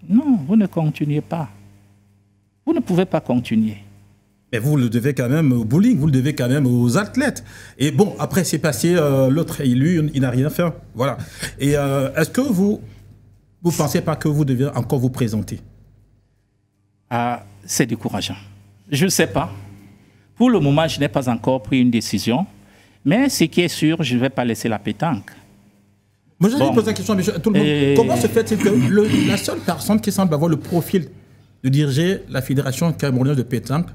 Non, vous ne continuez pas. Vous ne pouvez pas continuer. Mais vous le devez quand même au bowling, vous le devez quand même aux athlètes. Et bon, après c'est passé, l'autre élu, il n'a rien fait. Voilà. Et est-ce que vous pensez pas que vous devez encore vous présenter? Ah, c'est décourageant. Je ne sais pas. Pour le moment, je n'ai pas encore pris une décision. Mais ce qui est sûr, je ne vais pas laisser la pétanque. Moi, je vais poser la question à tout le monde. Comment se fait-il que la seule personne qui semble avoir le profil de diriger la Fédération camerounaise de pétanque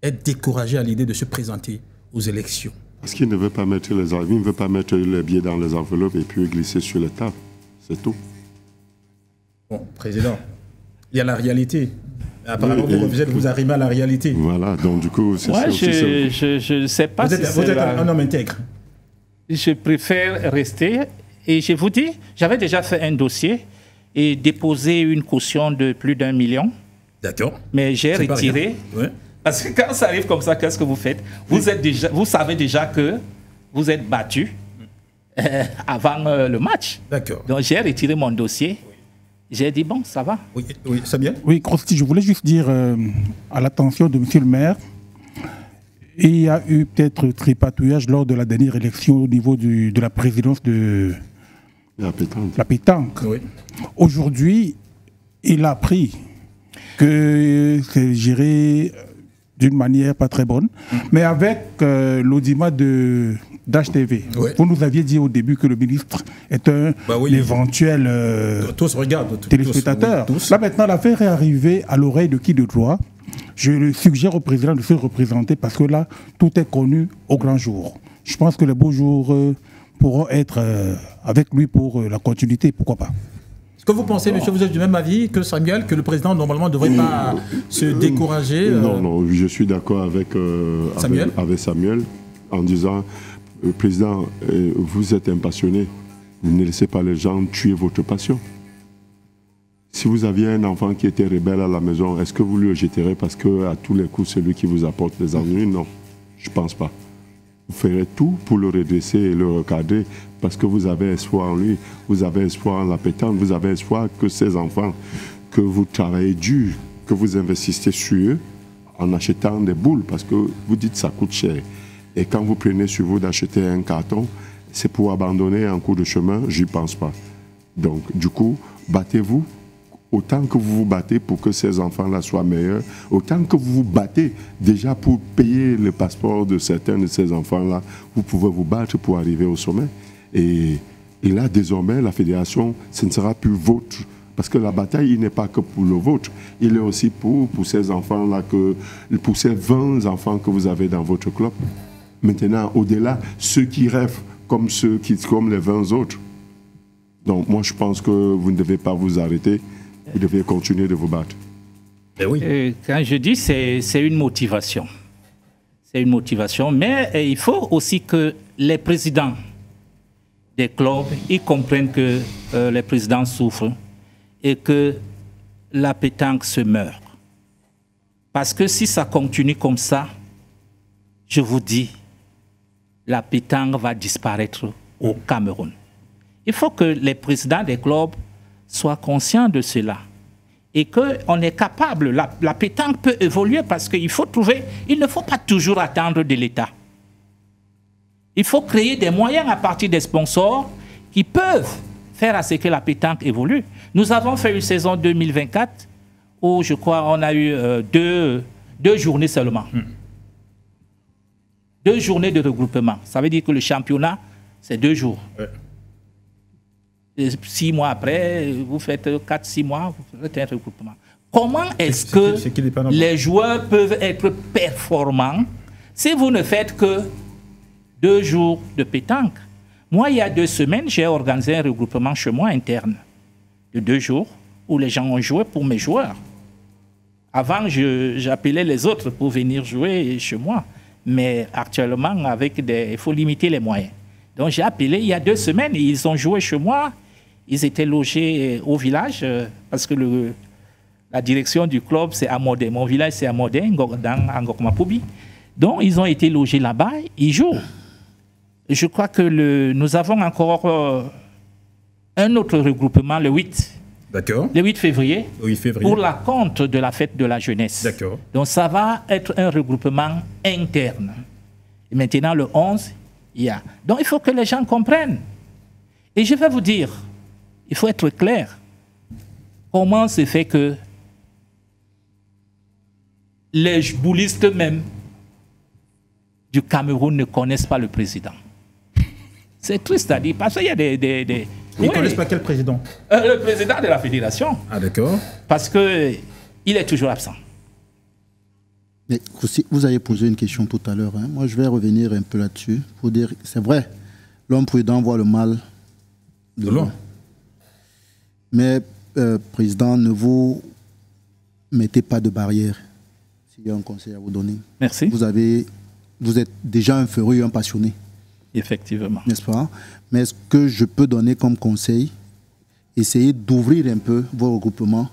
est découragée à l'idée de se présenter aux élections? Parce qu'il ne veut pas mettre les billets dans les enveloppes et puis glisser sur les tables. C'est tout. Bon, Président, il y a la réalité. Apparemment, vous arrivez à la réalité. Voilà, donc du coup, c'est ça. Je ne sais pas vous êtes un homme intègre. Je préfère rester. Et je vous dis, j'avais déjà fait un dossier et déposé une caution de plus d'1 million. D'accord. Mais j'ai retiré. Ouais. Parce que quand ça arrive comme ça, qu'est-ce que vous faites? Vous savez déjà que vous êtes battu avant le match. D'accord. Donc j'ai retiré mon dossier. J'ai dit, bon, ça va. Oui, c'est bien. Oui, Crosti, je voulais juste dire à l'attention de monsieur le maire, il y a eu peut-être tripatouillage lors de la dernière élection au niveau de la présidence de la pétanque. Oui. Aujourd'hui, il a appris que c'est géré d'une manière pas très bonne, mais avec l'audimat d'HTV. Oui. Vous nous aviez dit au début que le ministre est un éventuel téléspectateur. Tous. Là maintenant, l'affaire est arrivée à l'oreille de qui de droit. Je suggère au président de se représenter parce que là, tout est connu au grand jour. Je pense que les beaux jours pourront être avec lui pour la continuité, pourquoi pas. Est-ce que vous pensez, monsieur, vous êtes du même avis que Samuel, que le président, normalement, ne devrait pas se décourager Non, je suis d'accord avec Samuel en disant, président, vous êtes un passionné, ne laissez pas les gens tuer votre passion. Si vous aviez un enfant qui était rebelle à la maison, est-ce que vous lui jetterez parce qu'à tous les coups, c'est lui qui vous apporte des ennuis? Non, je ne pense pas. Vous ferez tout pour le redresser et le recadrer parce que vous avez espoir en lui, vous avez espoir en la pétanque, vous avez espoir que ces enfants, que vous travaillez dur, que vous investissez sur eux en achetant des boules parce que vous dites que ça coûte cher. Et quand vous prenez sur vous d'acheter un carton, c'est pour abandonner en cours de chemin, je n'y pense pas. Donc, du coup, battez-vous. Autant que vous vous battez pour que ces enfants-là soient meilleurs, autant que vous vous battez déjà pour payer le passeport de certains de ces enfants-là, vous pouvez vous battre pour arriver au sommet. Et là, désormais, la fédération, ce ne sera plus vôtre. Parce que la bataille, il n'est pas que pour le vôtre, il est aussi pour ces enfants-là, pour ces 20 enfants que vous avez dans votre club. Maintenant, au-delà, ceux qui rêvent comme les 20 autres. Donc, moi, je pense que vous ne devez pas vous arrêter. Vous devez continuer de vous battre. Oui. Quand je dis c'est une motivation. C'est une motivation. Mais il faut aussi que les présidents des clubs ils comprennent que les présidents souffrent et que la pétanque se meurt. Parce que si ça continue comme ça, je vous dis, la pétanque va disparaître au Cameroun. Il faut que les présidents des clubs soient conscients de cela et qu'on est capable, la pétanque peut évoluer parce qu'il faut trouver, il ne faut pas toujours attendre de l'État. Il faut créer des moyens à partir des sponsors qui peuvent faire à ce que la pétanque évolue. Nous avons fait une saison 2024 où je crois on a eu deux journées seulement. 2 journées de regroupement. Ça veut dire que le championnat, c'est 2 jours. Ouais. 6 mois après, vous faites 4-6 mois, vous faites un regroupement. Comment est-ce que les joueurs peuvent être performants si vous ne faites que 2 jours de pétanque? Moi, il y a 2 semaines, j'ai organisé un regroupement chez moi interne de 2 jours où les gens ont joué pour mes joueurs. Avant, j'appelais les autres pour venir jouer chez moi. Mais actuellement, il faut limiter les moyens. Donc, j'ai appelé il y a 2 semaines, ils ont joué chez moi. Ils étaient logés au village parce que La direction du club, c'est à Modé. Mon village, c'est à Modé, dans Ngokmapubi. Donc, ils ont été logés là-bas. Ils jouent. Je crois que nous avons encore un autre regroupement, le 8. D'accord. Le 8 février. Le 8 février. Pour la compte de la fête de la jeunesse. D'accord. Donc, ça va être un regroupement interne. Et maintenant, le 11, il y a. Donc, il faut que les gens comprennent. Et je vais vous dire, il faut être clair. Comment se fait que les boulistes même du Cameroun ne connaissent pas le président? C'est triste à dire, parce qu'il y a des Ils ne connaissent pas quel président? Le président de la fédération. Ah, d'accord. Parce qu'il est toujours absent. Mais aussi, vous avez posé une question tout à l'heure. Hein. Moi, je vais revenir un peu là-dessus pour dire, c'est vrai, l'homme prudent voit le mal de loin. Mais, président, ne vous mettez pas de barrière. S'il y a un conseil à vous donner. Merci. Vous êtes déjà un féru, un passionné. Effectivement. N'est-ce pas? Mais ce que je peux donner comme conseil, essayez d'ouvrir un peu vos regroupements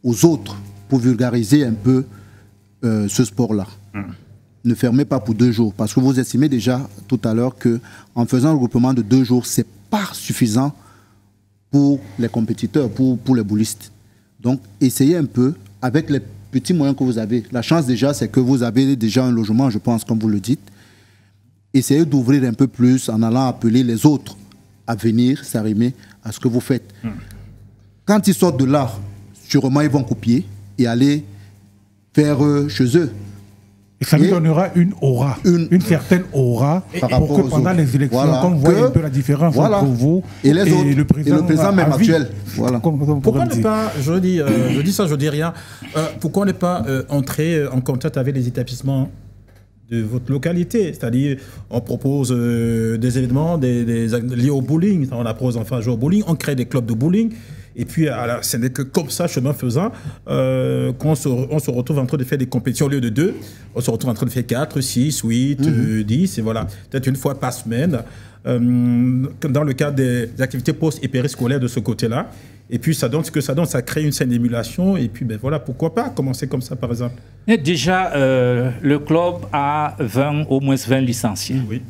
aux autres pour vulgariser un peu ce sport-là. Ne fermez pas pour 2 jours, parce que vous estimez déjà tout à l'heure qu'en faisant un regroupement de 2 jours, ce n'est pas suffisant pour les compétiteurs, pour les boulistes. Donc, essayez un peu avec les petits moyens que vous avez. La chance déjà, c'est que vous avez déjà un logement, je pense, comme vous le dites. Essayez d'ouvrir un peu plus en allant appeler les autres à venir s'arrimer à ce que vous faites. Quand ils sortent de là, sûrement ils vont copier et aller faire chez eux. Et ça nous donnera une aura, une certaine aura, pour que pendant les élections, voilà, qu'on voit un peu la différence entre vous et les autres, le président même actuel. Voilà. Pourquoi ne pas, je dis ça, je dis rien, pourquoi ne pas entrer en contact avec les établissements de votre localité? C'est-à-dire, on propose des événements liés au bowling, on apprend aux enfants à jouer au bowling, on crée des clubs de bowling, et puis ce n'est que comme ça, chemin faisant, qu'on se retrouve en train de faire des compétitions au lieu de 2, on se retrouve en train de faire 4, 6, 8, 10, et voilà, peut-être une fois par semaine, dans le cadre des activités post- et périscolaires de ce côté-là. Et puis ça donne ce que ça donne, ça crée une scène d'émulation. Et puis ben voilà, pourquoi pas commencer comme ça par exemple. Et déjà, le club a au moins 20 licenciés. Oui.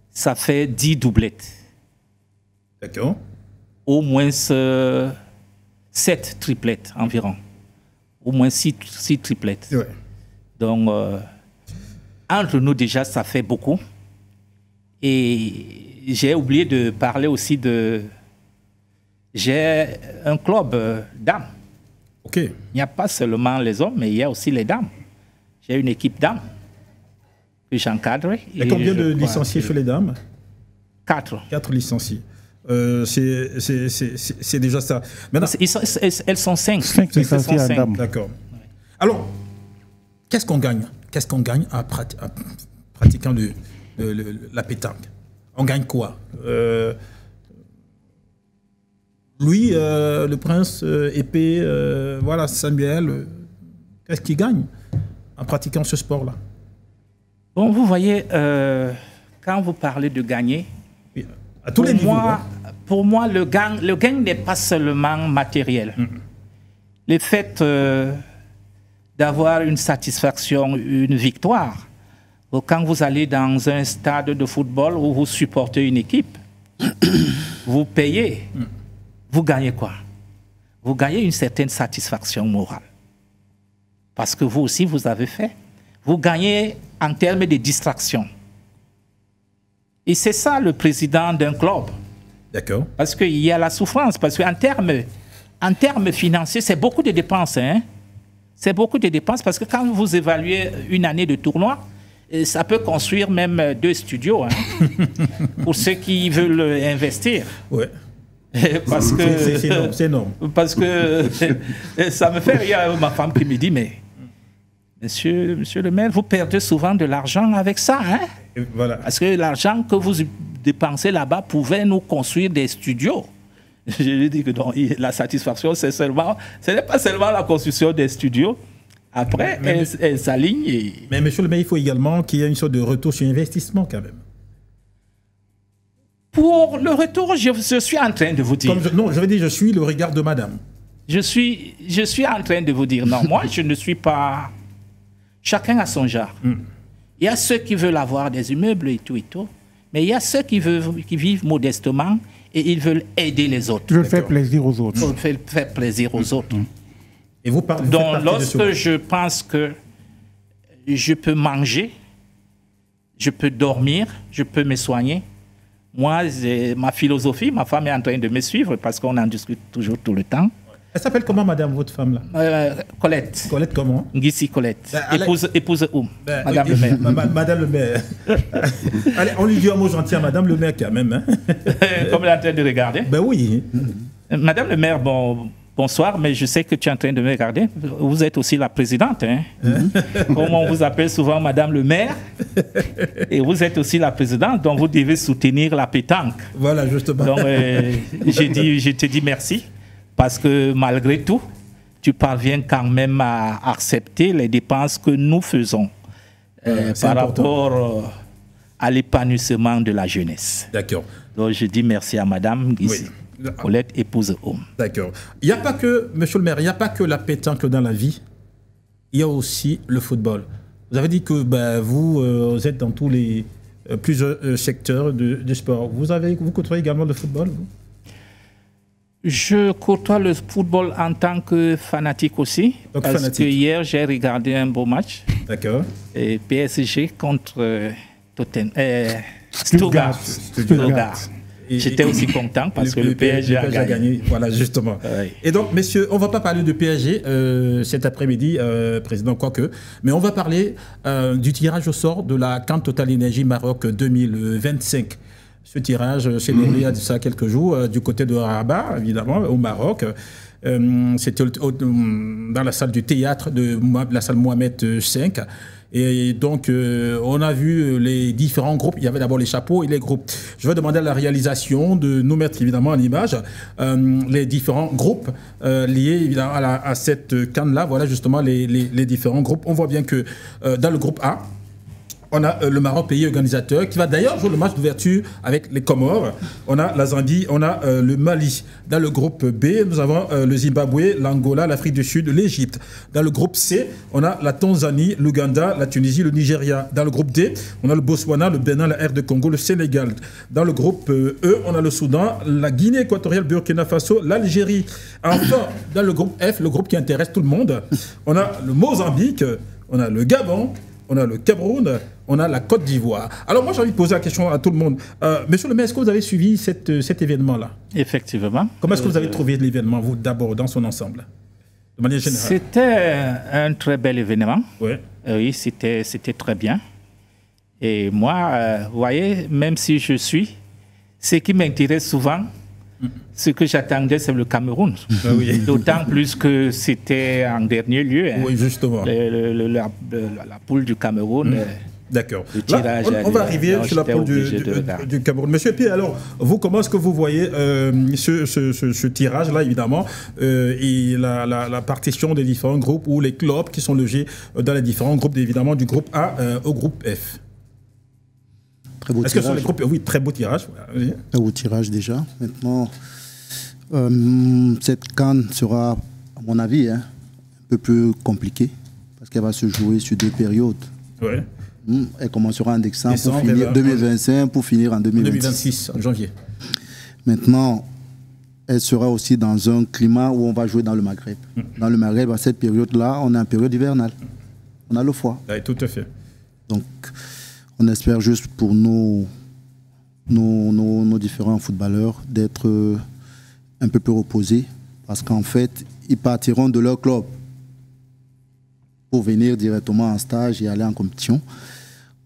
Ça fait 10 doublettes. D'accord. Au moins 7 triplettes environ. Au moins 6 triplettes. Ouais. Donc, entre nous déjà, ça fait beaucoup. Et j'ai oublié de parler aussi de... J'ai un club dames. Ok. Il n'y a pas seulement les hommes, mais il y a aussi les dames. J'ai une équipe dames que j'encadre. Et combien de licenciés chez les dames? 4. 4 licenciés. C'est déjà ça. Maintenant, elles sont 5. 5 licenciés à dames. D'accord. Alors, qu'est-ce qu'on gagne? Qu'est-ce qu'on gagne en pratiquant la pétanque? On gagne quoi? Louis, le prince, épée, voilà, Samuel, qu'est-ce qu'il gagne en pratiquant ce sport-là? Bon, vous voyez, quand vous parlez de gagner, oui, à tous les niveaux. Pour moi, le gain n'est pas seulement matériel. Le fait d'avoir une satisfaction, une victoire, quand vous allez dans un stade de football où vous supportez une équipe, vous payez. Vous gagnez quoi? Vous gagnez une certaine satisfaction morale. Parce que vous aussi, vous avez fait. Vous gagnez en termes de distraction. Et c'est ça le président d'un club. D'accord. Parce qu'il y a la souffrance. Parce qu'en termes financiers, c'est beaucoup de dépenses. Hein? C'est beaucoup de dépenses parce que quand vous évaluez une année de tournoi, ça peut construire même 2 studios. Hein, pour ceux qui veulent investir. Ouais. Parce que c'est énorme. Parce que ça me fait rire, ma femme qui me dit, mais monsieur le maire, vous perdez souvent de l'argent avec ça, hein? Et voilà. Parce que l'argent que vous dépensez là-bas pouvait nous construire des studios. Je lui dis que non, la satisfaction, ce n'est pas seulement la construction des studios. Après, elle s'aligne. Mais monsieur le maire, il faut également qu'il y ait une sorte de retour sur investissement quand même. Pour le retour, je suis en train de vous dire. Non, je veux dire, je suis le regard de madame. Je suis en train de vous dire, non, moi, je ne suis pas... Chacun a son genre. Il y a ceux qui veulent avoir des immeubles et tout. Mais il y a ceux qui vivent modestement et ils veulent aider les autres. Ils veulent faire plaisir aux autres. Ils veulent faire plaisir aux autres. Et vous parlez. Donc, lorsque je pense que je peux manger, je peux dormir, je peux me soigner, moi, ma philosophie, ma femme est en train de me suivre parce qu'on en discute toujours tout le temps. Elle s'appelle comment, madame, votre femme là? Colette. Colette comment? Ngissi Colette. Épouse Oum. Madame le maire. Madame le maire. Allez, on lui dit un mot gentil à madame le maire quand même. Hein? Comme elle est en train de regarder. Ben oui. Madame le maire, bonsoir, mais je sais que tu es en train de me regarder. Vous êtes aussi la présidente. Hein? Comme on vous appelle souvent madame le maire. Et vous êtes aussi la présidente, donc vous devez soutenir la pétanque. Voilà, justement. Donc, je te dis merci. Parce que malgré tout, tu parviens quand même à accepter les dépenses que nous faisons par rapport à l'épanouissement de la jeunesse. D'accord. Donc je dis merci à madame Ngissi Colette, épouse Oum. D'accord. Il n'y a pas que, monsieur le maire, il n'y a pas que la pétanque dans la vie, il y a aussi le football. Vous avez dit que vous êtes dans tous les plusieurs secteurs du sport. Vous côtoyez également le football, vous? Je côtoie le football en tant que fanatique aussi. Donc, parce que hier, j'ai regardé un beau match. D'accord. Et PSG contre Stuttgart. J'étais aussi content parce que le PSG a gagné. Voilà, justement. Oui. Et donc, messieurs, on ne va pas parler de PSG cet après-midi, président, quoique, mais on va parler du tirage au sort de la CAN Total Energy Maroc 2025. Ce tirage s'est déroulé il y a ça quelques jours du côté de Rabat, évidemment, au Maroc. C'était dans la salle du théâtre de la salle Mohamed V. Et donc, on a vu les différents groupes. Il y avait d'abord les chapeaux et les groupes. Je vais demander à la réalisation de nous mettre évidemment en image les différents groupes liés évidemment à cette CAN-là. Voilà justement les différents groupes. On voit bien que dans le groupe A, on a le Maroc, pays organisateur, qui va d'ailleurs jouer le match d'ouverture avec les Comores. On a la Zambie, on a le Mali. Dans le groupe B, nous avons le Zimbabwe, l'Angola, l'Afrique du Sud, l'Égypte. Dans le groupe C, on a la Tanzanie, l'Ouganda, la Tunisie, le Nigeria. Dans le groupe D, on a le Botswana, le Bénin, la RD Congo, le Sénégal. Dans le groupe E, on a le Soudan, la Guinée équatoriale, Burkina Faso, l'Algérie. Enfin, dans le groupe F, le groupe qui intéresse tout le monde, on a le Mozambique, on a le Gabon, on a le Cameroun, on a la Côte d'Ivoire. Alors moi, j'ai envie de poser la question à tout le monde. Monsieur le maire, est-ce que vous avez suivi cet événement-là? Effectivement. Comment est-ce que vous avez trouvé l'événement, vous, d'abord, dans son ensemble, de manière générale? C'était un très bel événement. Ouais. Oui, c'était très bien. Et moi, vous voyez, même si je suis, ce qui m'intéresse souvent, ce que j'attendais, c'est le Cameroun. Ah oui. D'autant plus que c'était en dernier lieu. Hein, oui, justement. La poule du Cameroun. D'accord. On va arriver sur la poule du Cameroun. Monsieur Pierre, alors, vous, comment est-ce que vous voyez ce tirage-là, évidemment, et la partition des différents groupes ou les clubs qui sont logés dans les différents groupes, évidemment, du groupe A au groupe F? Très beau tirage. Est-ce que ce sont les groupes? Oui, très beau tirage. Oui. Très beau tirage déjà. Maintenant, cette CAN sera, à mon avis, un peu plus compliquée parce qu'elle va se jouer sur 2 périodes. Ouais. Elle commencera en décembre pour finir 2025 pour finir en 2026, en janvier. Maintenant, elle sera aussi dans un climat où on va jouer dans le Maghreb. Dans le Maghreb, à cette période-là, on est en période hivernale. On a le froid. Oui, tout à fait. Donc, on espère juste pour nos différents footballeurs d'être un peu plus reposés parce qu'en fait, ils partiront de leur club pour venir directement en stage et aller en compétition.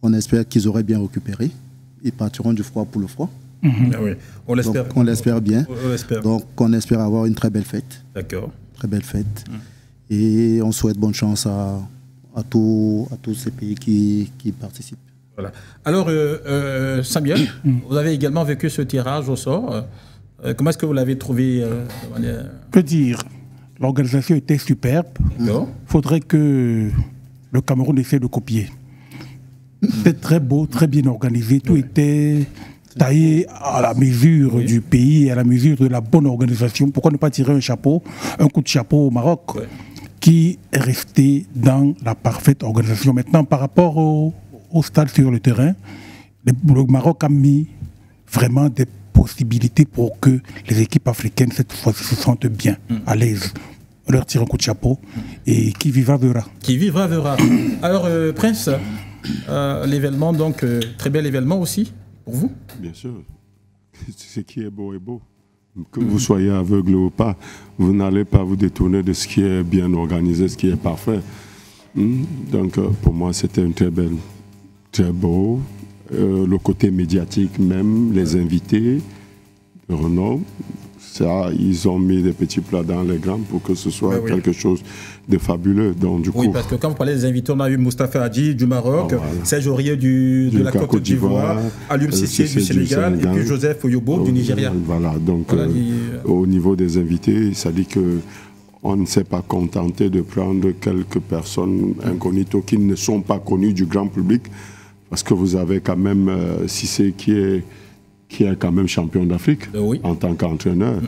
On espère qu'ils auraient bien récupéré. Ils partiront du froid pour le froid. Ah oui. On l'espère. On l'espère bien. On l'espère. Donc, on espère avoir une très belle fête. D'accord. Très belle fête. Et on souhaite bonne chance à tous ces pays qui participent. Voilà. Alors, Samuel, vous avez également vécu ce tirage au sort. Comment est-ce que vous l'avez trouvé de manière... Je peux dire, l'organisation était superbe. Il faudrait que le Cameroun essaie de copier. C'était très beau, très bien organisé. Tout était taillé à la mesure du pays et à la mesure de la bonne organisation. Pourquoi ne pas tirer un coup de chapeau au Maroc qui est resté dans la parfaite organisation. Maintenant, par rapport au stade sur le terrain, le Maroc a mis vraiment des possibilités pour que les équipes africaines cette fois-ci se sentent bien, à l'aise. On leur tire un coup de chapeau et qui vivra verra. Qui vivra verra. Alors, Prince, l'événement, donc, très bel événement aussi pour vous? Bien sûr. Ce qui est beau est beau. Que vous soyez aveugle ou pas, vous n'allez pas vous détourner de ce qui est bien organisé, ce qui est parfait. Donc, pour moi, c'était une très beau. Le côté médiatique même, les invités, le renom, ça, ils ont mis des petits plats dans les grands pour que ce soit quelque chose de fabuleux. Donc, du coup, parce que quand vous parlez des invités, on a eu Moustapha Hadji du Maroc, Serge Aurier de la Côte d'Ivoire, Alioune Cissé du Sénégal, et puis Joseph Oyobo du Nigeria. Voilà, donc au niveau des invités, ça dit que on ne s'est pas contenté de prendre quelques personnes incognito qui ne sont pas connues du grand public, parce que vous avez quand même Cissé qui est quand même champion d'Afrique en tant qu'entraîneur.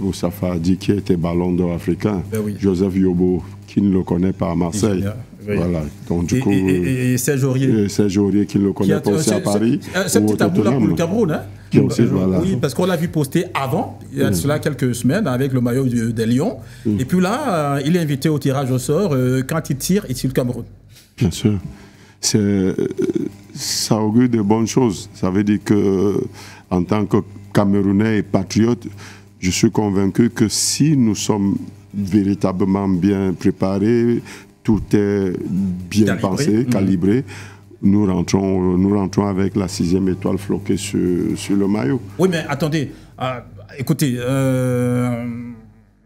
Moustapha Hadji qui était ballon d'or africain. Joseph Yobo qui ne le connaît pas à Marseille. Voilà. Donc, du coup, et Serge Aurier. Serge Aurier qui ne le connaît pas aussi à Paris. C'est un petit tabou là pour le Cameroun. Hein? Oui, parce qu'on l'a vu poster avant, il y a cela quelques semaines, avec le maillot des Lions. Et puis là, il est invité au tirage au sort. Quand il tire le Cameroun. Bien sûr. Ça augure de bonnes choses. Ça veut dire que, en tant que Camerounais et patriote, je suis convaincu que si nous sommes véritablement bien préparés, tout est bien pensé, calibré, nous rentrons avec la 6e étoile floquée sur le maillot. Oui, mais attendez, écoutez,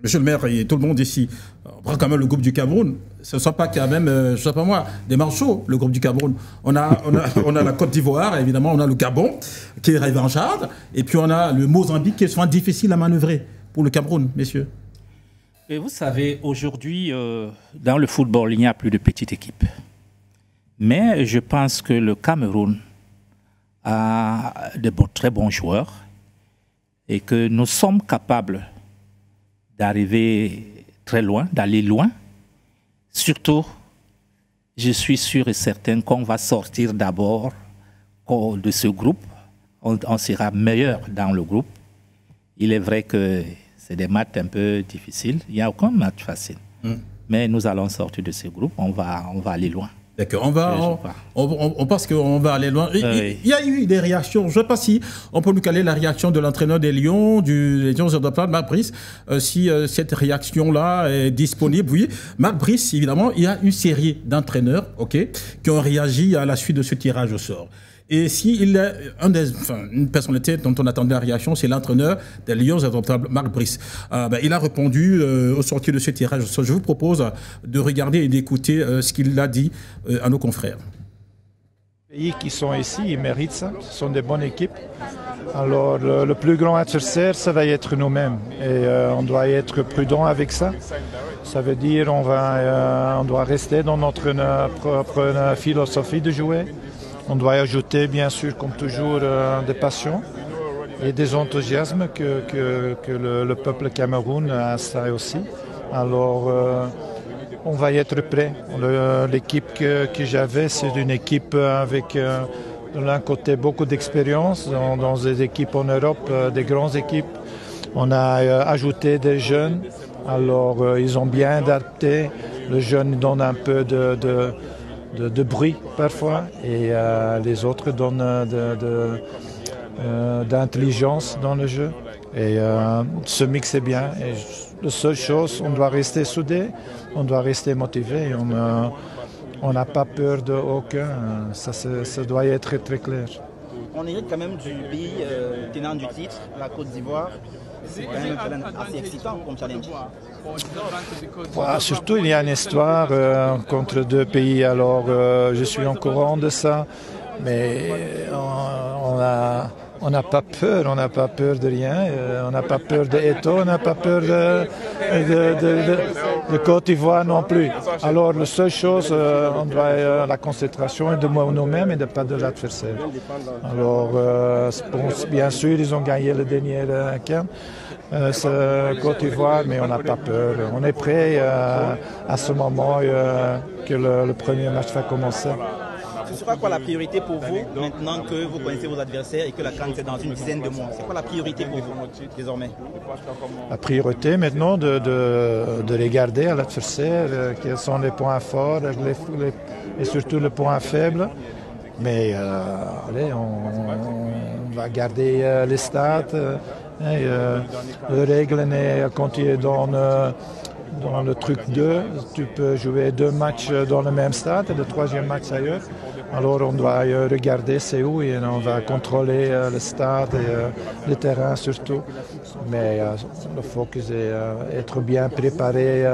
Monsieur le maire et tout le monde ici, on prend quand même le groupe du Cameroun. Ce ne soit pas quand même, je ne sais pas moi, des marchots, le groupe du Cameroun. On a la Côte d'Ivoire, évidemment, on a le Gabon, qui est revancharde, et puis on a le Mozambique, qui est souvent difficile à manœuvrer pour le Cameroun, messieurs. Et vous savez, aujourd'hui, dans le football, il n'y a plus de petites équipes. Mais je pense que le Cameroun a de très bons joueurs et que nous sommes capables d'arriver très loin, d'aller loin. Surtout, je suis sûr et certain qu'on va sortir d'abord de ce groupe. On sera meilleur dans le groupe. Il est vrai que c'est des matchs un peu difficiles. Il n'y a aucun match facile. Mais nous allons sortir de ce groupe. On va aller loin. D'accord, on pense qu'on va aller loin. Il y a eu des réactions, je ne sais pas si on peut nous caler la réaction de l'entraîneur des Lions, des Lions de Marc Brice, si cette réaction-là est disponible. Oui, Marc Brice, évidemment, il y a une série d'entraîneurs qui ont réagi à la suite de ce tirage au sort. Et s'il y a une personnalité dont on attendait la réaction, c'est l'entraîneur des Lions Indomptables, Marc Brice. Il a répondu au sortir de ce tirage au sort. Je vous propose de regarder et d'écouter ce qu'il a dit à nos confrères. Les pays qui sont ici, ils méritent ça. Ce sont des bonnes équipes. Alors, le plus grand adversaire, ça va être nous-mêmes. Et on doit être prudent avec ça. Ça veut dire on doit rester dans notre propre philosophie de jouer. On doit ajouter, bien sûr, comme toujours, des passions et des enthousiasmes que le peuple Cameroun a ça aussi. Alors, on va être prêt. L'équipe que j'avais, c'est une équipe avec, de l'un côté, beaucoup d'expérience dans des équipes en Europe, des grandes équipes. On a ajouté des jeunes. Alors, ils ont bien adapté. Le jeune donne un peu de bruit parfois et les autres donnent d'intelligence dans le jeu. Et ce mix est bien. Et la seule chose, on doit rester soudés, on doit rester motivés. On n'a pas peur de aucun. Ça doit être très, très clair. On hérite quand même du pays tenant du titre, la Côte d'Ivoire. C'est quand même assez excitant comme challenge. Surtout, il y a une histoire contre deux pays. Alors, je suis au courant de ça. Mais on n'a pas peur de rien, on n'a pas peur de Eto'o, on n'a pas peur de Côte d'Ivoire non plus. Alors la seule chose, on doit la concentration est de nous-mêmes et de pas de l'adversaire. Alors bien sûr, ils ont gagné le dernier camp. Côte d'Ivoire, mais on n'a pas peur. On est prêt à ce moment que le premier match va commencer. Ce sera quoi la priorité pour vous maintenant que vous connaissez vos adversaires et que la CAN c'est dans une dizaine de mois? C'est quoi la priorité pour vous désormais? La priorité maintenant de regarder à l'adversaire quels sont les points forts et surtout les points faibles. Mais allez, on va garder les stats. La règle est quand tu es dans le truc 2, tu peux jouer 2 matchs dans le même stade et le 3e match ailleurs. Alors on doit regarder c'est où et on va contrôler le stade et le terrain surtout. Mais le focus est être bien préparé,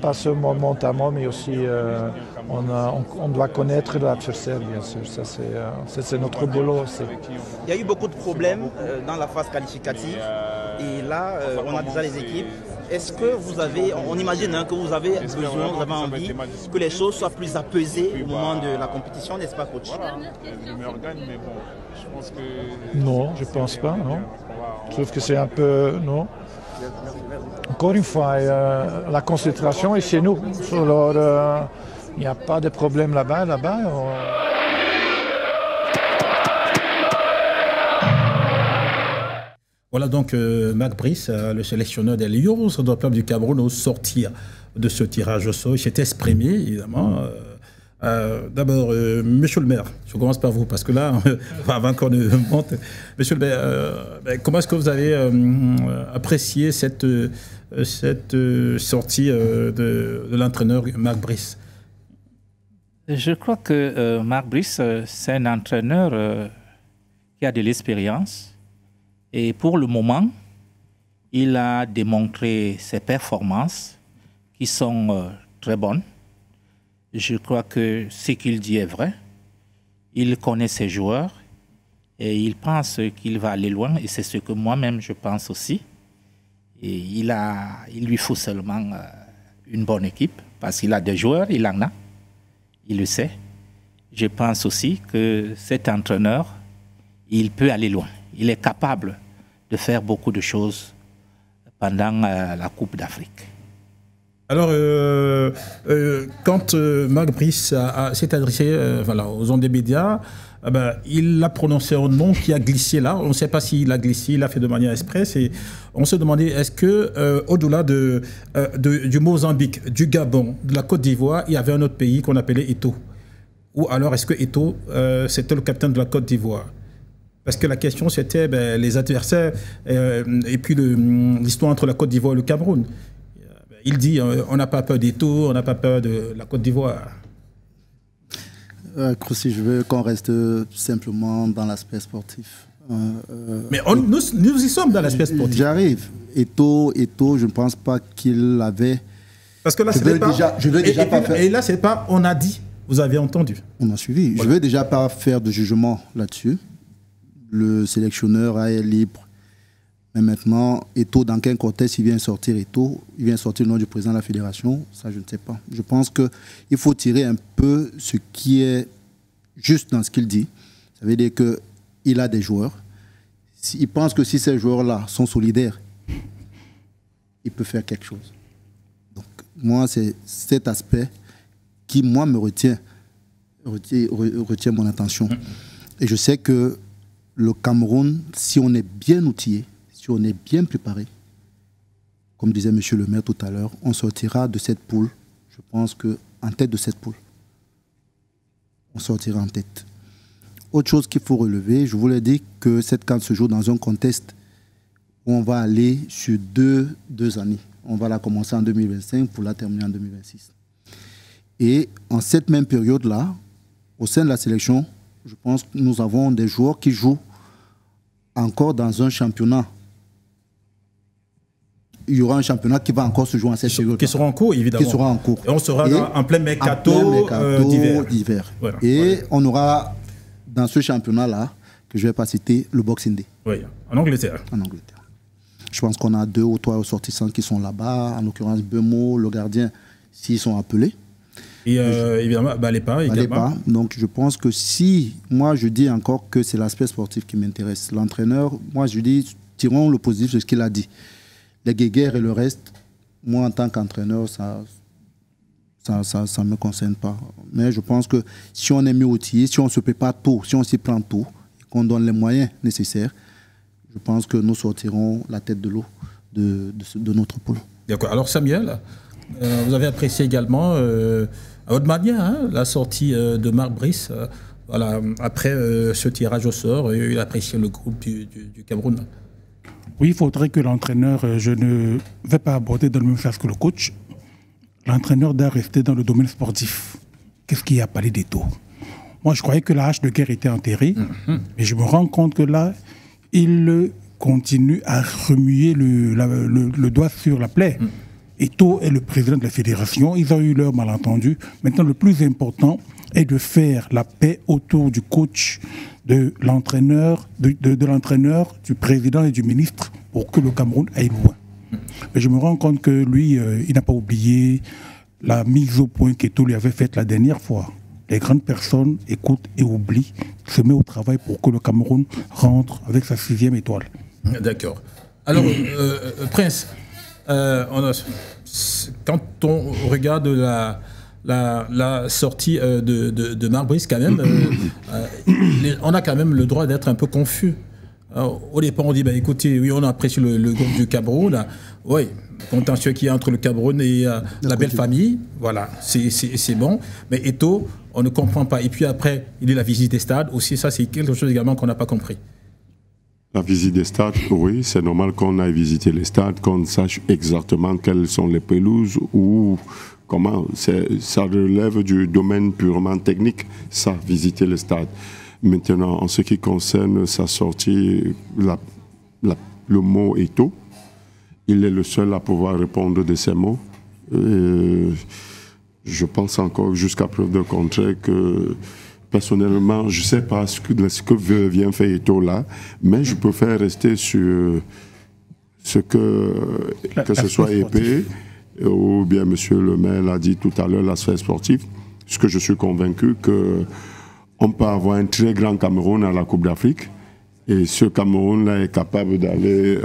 pas seulement mentalement, mais aussi on doit connaître l'adversaire, bien sûr. Ça, c'est notre boulot aussi. Il y a eu beaucoup de problèmes dans la phase qualificative. Et là, on a déjà les équipes. Est-ce que vous avez, on imagine que vous avez besoin, vous avez envie que les choses soient plus apaisées au moment de la compétition, n'est-ce pas, coach? Non, je ne pense pas, non. Je trouve que c'est un peu, non. Encore une fois, la concentration est chez nous. Alors, il n'y a pas de problème là-bas. Voilà donc Marc Brice, le sélectionneur des Lions de club du Cameroun, au sortir de ce tirage au sort. Il s'est exprimé, évidemment. D'abord, monsieur le maire, je commence par vous, parce que là, avant qu'on ne monte, monsieur le maire, comment est-ce que vous avez apprécié cette sortie de l'entraîneur Marc Brice? Je crois que Marc Brice, c'est un entraîneur qui a de l'expérience. Et pour le moment, il a démontré ses performances qui sont très bonnes. Je crois que ce qu'il dit est vrai. Il connaît ses joueurs et il pense qu'il va aller loin. Et c'est ce que moi-même je pense aussi. Et il lui faut seulement une bonne équipe parce qu'il a des joueurs, il en a. Il le sait. Je pense aussi que cet entraîneur, il peut aller loin. Il est capable de faire beaucoup de choses pendant la Coupe d'Afrique. Alors, quand Marc Brice s'est adressé aux ondes des médias, il a prononcé un nom qui a glissé là. On ne sait pas s'il a glissé, il l'a fait de manière express. Et on se demandait, est-ce que au-delà du Mozambique, du Gabon, de la Côte d'Ivoire, il y avait un autre pays qu'on appelait Eto'o? Ou alors, est-ce que Eto'o, c'était le capitaine de la Côte d'Ivoire? Parce que la question, c'était les adversaires et puis l'histoire entre la Côte d'Ivoire et le Cameroun. Il dit, on n'a pas peur d'Eto'o, on n'a pas peur de la Côte d'Ivoire. Si je veux qu'on reste simplement dans l'aspect sportif. Mais nous y sommes dans l'aspect sportif. J'arrive. Eto'o, je ne pense pas qu'il avait... Parce que là, je veux déjà pas faire... Et là, c'est pas on a dit, vous avez entendu. On a suivi. Voilà. Je ne veux déjà pas faire de jugement là-dessus. Le sélectionneur est libre. Mais maintenant, Eto'o, dans quel contexte il vient sortir Eto'o? Il vient sortir le nom du président de la fédération? Ça, je ne sais pas. Je pense qu'il faut tirer un peu ce qui est juste dans ce qu'il dit. Ça veut dire qu'il a des joueurs. Il pense que si ces joueurs-là sont solidaires, il peut faire quelque chose. Donc, moi, c'est cet aspect qui, moi, me retient mon attention. Et je sais que le Cameroun, si on est bien outillé, si on est bien préparé, comme disait M. le maire tout à l'heure, on sortira de cette poule, je pense qu'en tête de cette poule. On sortira en tête. Autre chose qu'il faut relever, je vous l'ai dit que cette CAN se joue dans un contexte où on va aller sur deux années. On va la commencer en 2025 pour la terminer en 2026. Et en cette même période-là, au sein de la sélection, je pense que nous avons des joueurs qui jouent encore dans un championnat. Il y aura un championnat qui va encore se jouer en cette période. Qui sera en cours, évidemment. Qui sera en cours. Et on sera en plein mercato d'hiver. Voilà. Et on aura, dans ce championnat-là, que je ne vais pas citer, le Boxing Day. Oui, en Angleterre. En Angleterre. Je pense qu'on a 2 ou 3 ressortissants qui sont là-bas. En l'occurrence, Bemo, le gardien, s'ils sont appelés. Et évidemment, Balépa également. Donc je pense que si, moi je dis encore que c'est l'aspect sportif qui m'intéresse. L'entraîneur, moi je dis, tirons le positif de ce qu'il a dit. Les guéguerres et le reste, moi en tant qu'entraîneur, ça ne me concerne pas. Mais je pense que si on est mieux outillé, si on se prépare tôt, si on s'y prend tôt, qu'on donne les moyens nécessaires, je pense que nous sortirons la tête de l'eau de notre pôle. D'accord. Alors Samuel, vous avez apprécié également, à votre manière, hein, la sortie de Marc Brice. Voilà, après ce tirage au sort, il a apprécié le groupe du Cameroun. Oui, il faudrait que l'entraîneur, je ne vais pas aborder dans le même sens que le coach, l'entraîneur doit rester dans le domaine sportif. Qu'est-ce qu'il y a parlé des taux? Moi, je croyais que la hache de guerre était enterrée, mais je me rends compte que là, il continue à remuer le doigt sur la plaie. Eto'o est le président de la fédération, ils ont eu leur malentendu. Maintenant, le plus important est de faire la paix autour du coach, de l'entraîneur, de l'entraîneur, du président et du ministre pour que le Cameroun aille loin. Mais je me rends compte que lui, il n'a pas oublié la mise au point qu'Eto'o lui avait faite la dernière fois. Les grandes personnes écoutent et oublient, se met au travail pour que le Cameroun rentre avec sa 6e étoile. D'accord. Alors, Prince, quand on regarde la sortie de Marc Brice, quand même, on a quand même le droit d'être un peu confus. Au départ, on dit, bah, écoutez, oui, on apprécie le groupe du Cameroun. Oui, contentieux qu'il y a entre le Cameroun et la belle famille, voilà, c'est bon. Mais Eto'o, on ne comprend pas. Et puis après, il y a la visite des stades. Aussi, ça, c'est quelque chose également qu'on n'a pas compris. La visite des stades, oui, c'est normal qu'on aille visiter les stades, qu'on sache exactement quelles sont les pelouses ou comment. Ça relève du domaine purement technique, ça, visiter les stades. Maintenant, en ce qui concerne sa sortie, le mot Eto'o, il est le seul à pouvoir répondre de ces mots. Je pense encore, jusqu'à preuve de contraire, que personnellement, je ne sais pas ce que vient faire Eto'o là, mais je préfère rester sur ce que ce soit épais, ou bien M. le maire l'a dit tout à l'heure, l'aspect sportif, parce que je suis convaincu qu'on peut avoir un très grand Cameroun à la Coupe d'Afrique, et ce Cameroun-là est capable d'aller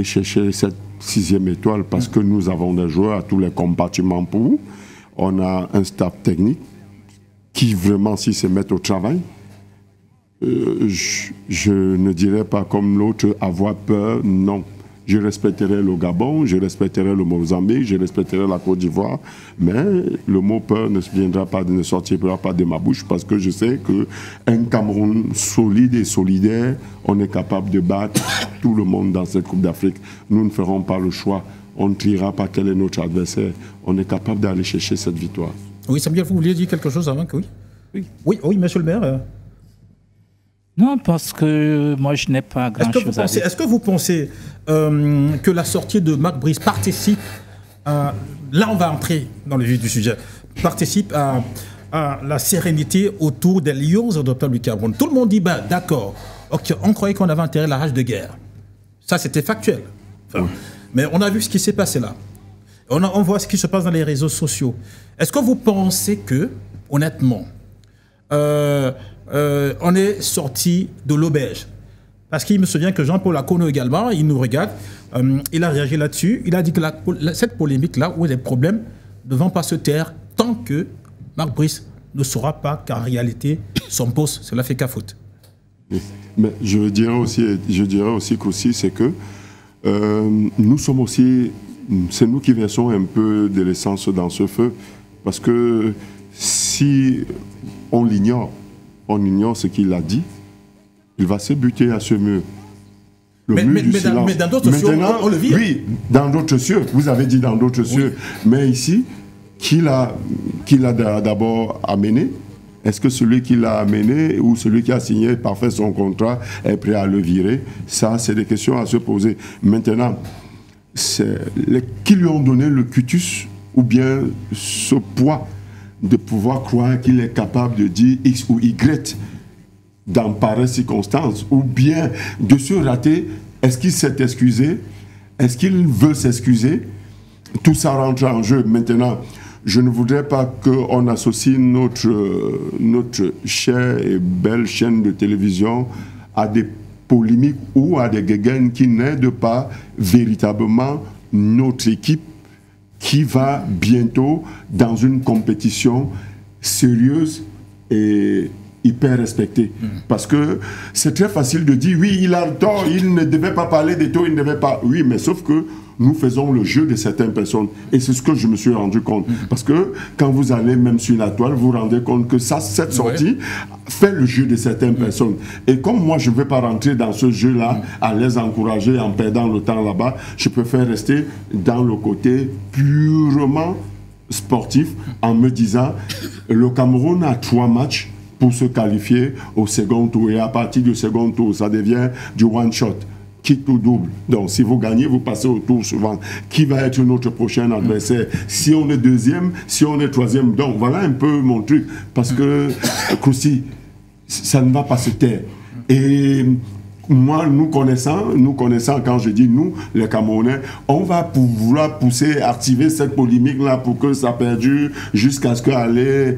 chercher cette 6e étoile, parce que nous avons des joueurs à tous les compartiments pour. On a un staff technique qui vraiment, s'ils se mettent au travail, je ne dirais pas comme l'autre avoir peur, non. Je respecterai le Gabon, je respecterai le Mozambique, je respecterai la Côte d'Ivoire, mais le mot peur ne sortira pas de ma bouche, parce que je sais qu'un Cameroun solide et solidaire, on est capable de battre tout le monde dans cette Coupe d'Afrique. Nous ne ferons pas le choix, on ne triera pas quel est notre adversaire, on est capable d'aller chercher cette victoire. Oui, Samuel, vous vouliez dire quelque chose avant que oui, monsieur le maire. Non, parce que moi, je n'ai pas grand-chose à dire. Est-ce que vous pensez que la sortie de Marc Brice participe, là on va entrer dans le vif du sujet, participe à la sérénité autour des lions adoptables du Cameroun? Tout le monde dit, ben, d'accord, okay, on croyait qu'on avait enterré la rage de guerre. Ça, c'était factuel. Enfin, mais on a vu ce qui s'est passé là. On voit ce qui se passe dans les réseaux sociaux. Est-ce que vous pensez que, honnêtement, on est sorti de l'auberge? Parce qu'il me souvient que Jean-Paul Akono également, il nous regarde, il a réagi là-dessus. Il a dit que cette polémique-là, où les problèmes ne vont pas se taire tant que Marc Brice ne saura pas qu'en réalité, son poste, cela fait qu'à faute. Mais je dirais aussi qu'aussi, c'est que nous sommes aussi, c'est nous qui versons un peu de l'essence dans ce feu. Parce que si on l'ignore ce qu'il a dit, il va se buter à ce mur. Mais dans d'autres cieux, on le vit. Oui, dans d'autres cieux. Vous avez dit dans d'autres cieux. Mais ici, qui l'a d'abord amené? Est-ce que celui qui l'a amené ou celui qui a signé parfait son contrat est prêt à le virer? Ça, c'est des questions à se poser. Maintenant, c'est qui lui ont donné le cutus ou bien ce poids de pouvoir croire qu'il est capable de dire X ou Y dans pareilles circonstances, ou bien de se rater. Est-ce qu'il s'est excusé? Est-ce qu'il veut s'excuser? Tout ça rentre en jeu. Maintenant, je ne voudrais pas qu'on associe notre chère et belle chaîne de télévision à des polémiques ou à des guéguerres qui n'aident pas véritablement notre équipe qui va bientôt dans une compétition sérieuse et hyper respectée. Parce que c'est très facile de dire, oui, il a tort, il ne devait pas parler des taux, il ne devait pas... Oui, mais sauf que nous faisons le jeu de certaines personnes. Et c'est ce que je me suis rendu compte. Parce que quand vous allez même sur la toile, vous vous rendez compte que cette sortie fait le jeu de certaines personnes. Et comme moi, je ne vais pas rentrer dans ce jeu-là, à les encourager en perdant le temps là-bas, je préfère rester dans le côté purement sportif en me disant, le Cameroun a 3 matchs pour se qualifier au second tour. Et à partir du second tour, ça devient du one-shot. Quitte ou double. Donc, si vous gagnez, vous passez au tour suivant. Qui va être notre prochain adversaire? Si on est deuxième, si on est troisième. Donc, voilà un peu mon truc. Parce que, Koussi, ça ne va pas se taire. Et moi, nous connaissant, quand je dis nous, les Camerounais, on va vouloir pousser, activer cette polémique-là pour que ça perdure jusqu'à ce qu'elle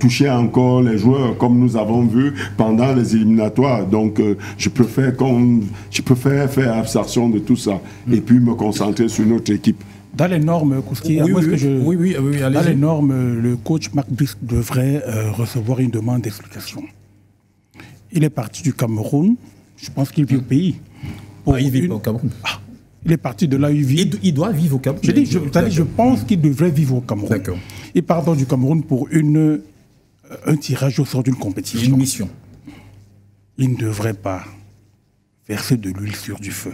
toucher encore les joueurs, comme nous avons vu pendant les éliminatoires. Donc, je préfère faire abstraction de tout ça et puis me concentrer sur notre équipe. Dans les normes, Kouski, dans les normes, le coach Marc Brice devrait recevoir une demande d'explication. Il est parti du Cameroun. Je pense qu'il vit au pays. Il vit au Cameroun. Il est parti de là où il vit. Il doit vivre au Cameroun. Je pense qu'il devrait vivre au Cameroun. D'accord. Il part du Cameroun pour un tirage au sort d'une compétition. Une mission. Il ne devrait pas verser de l'huile sur du feu.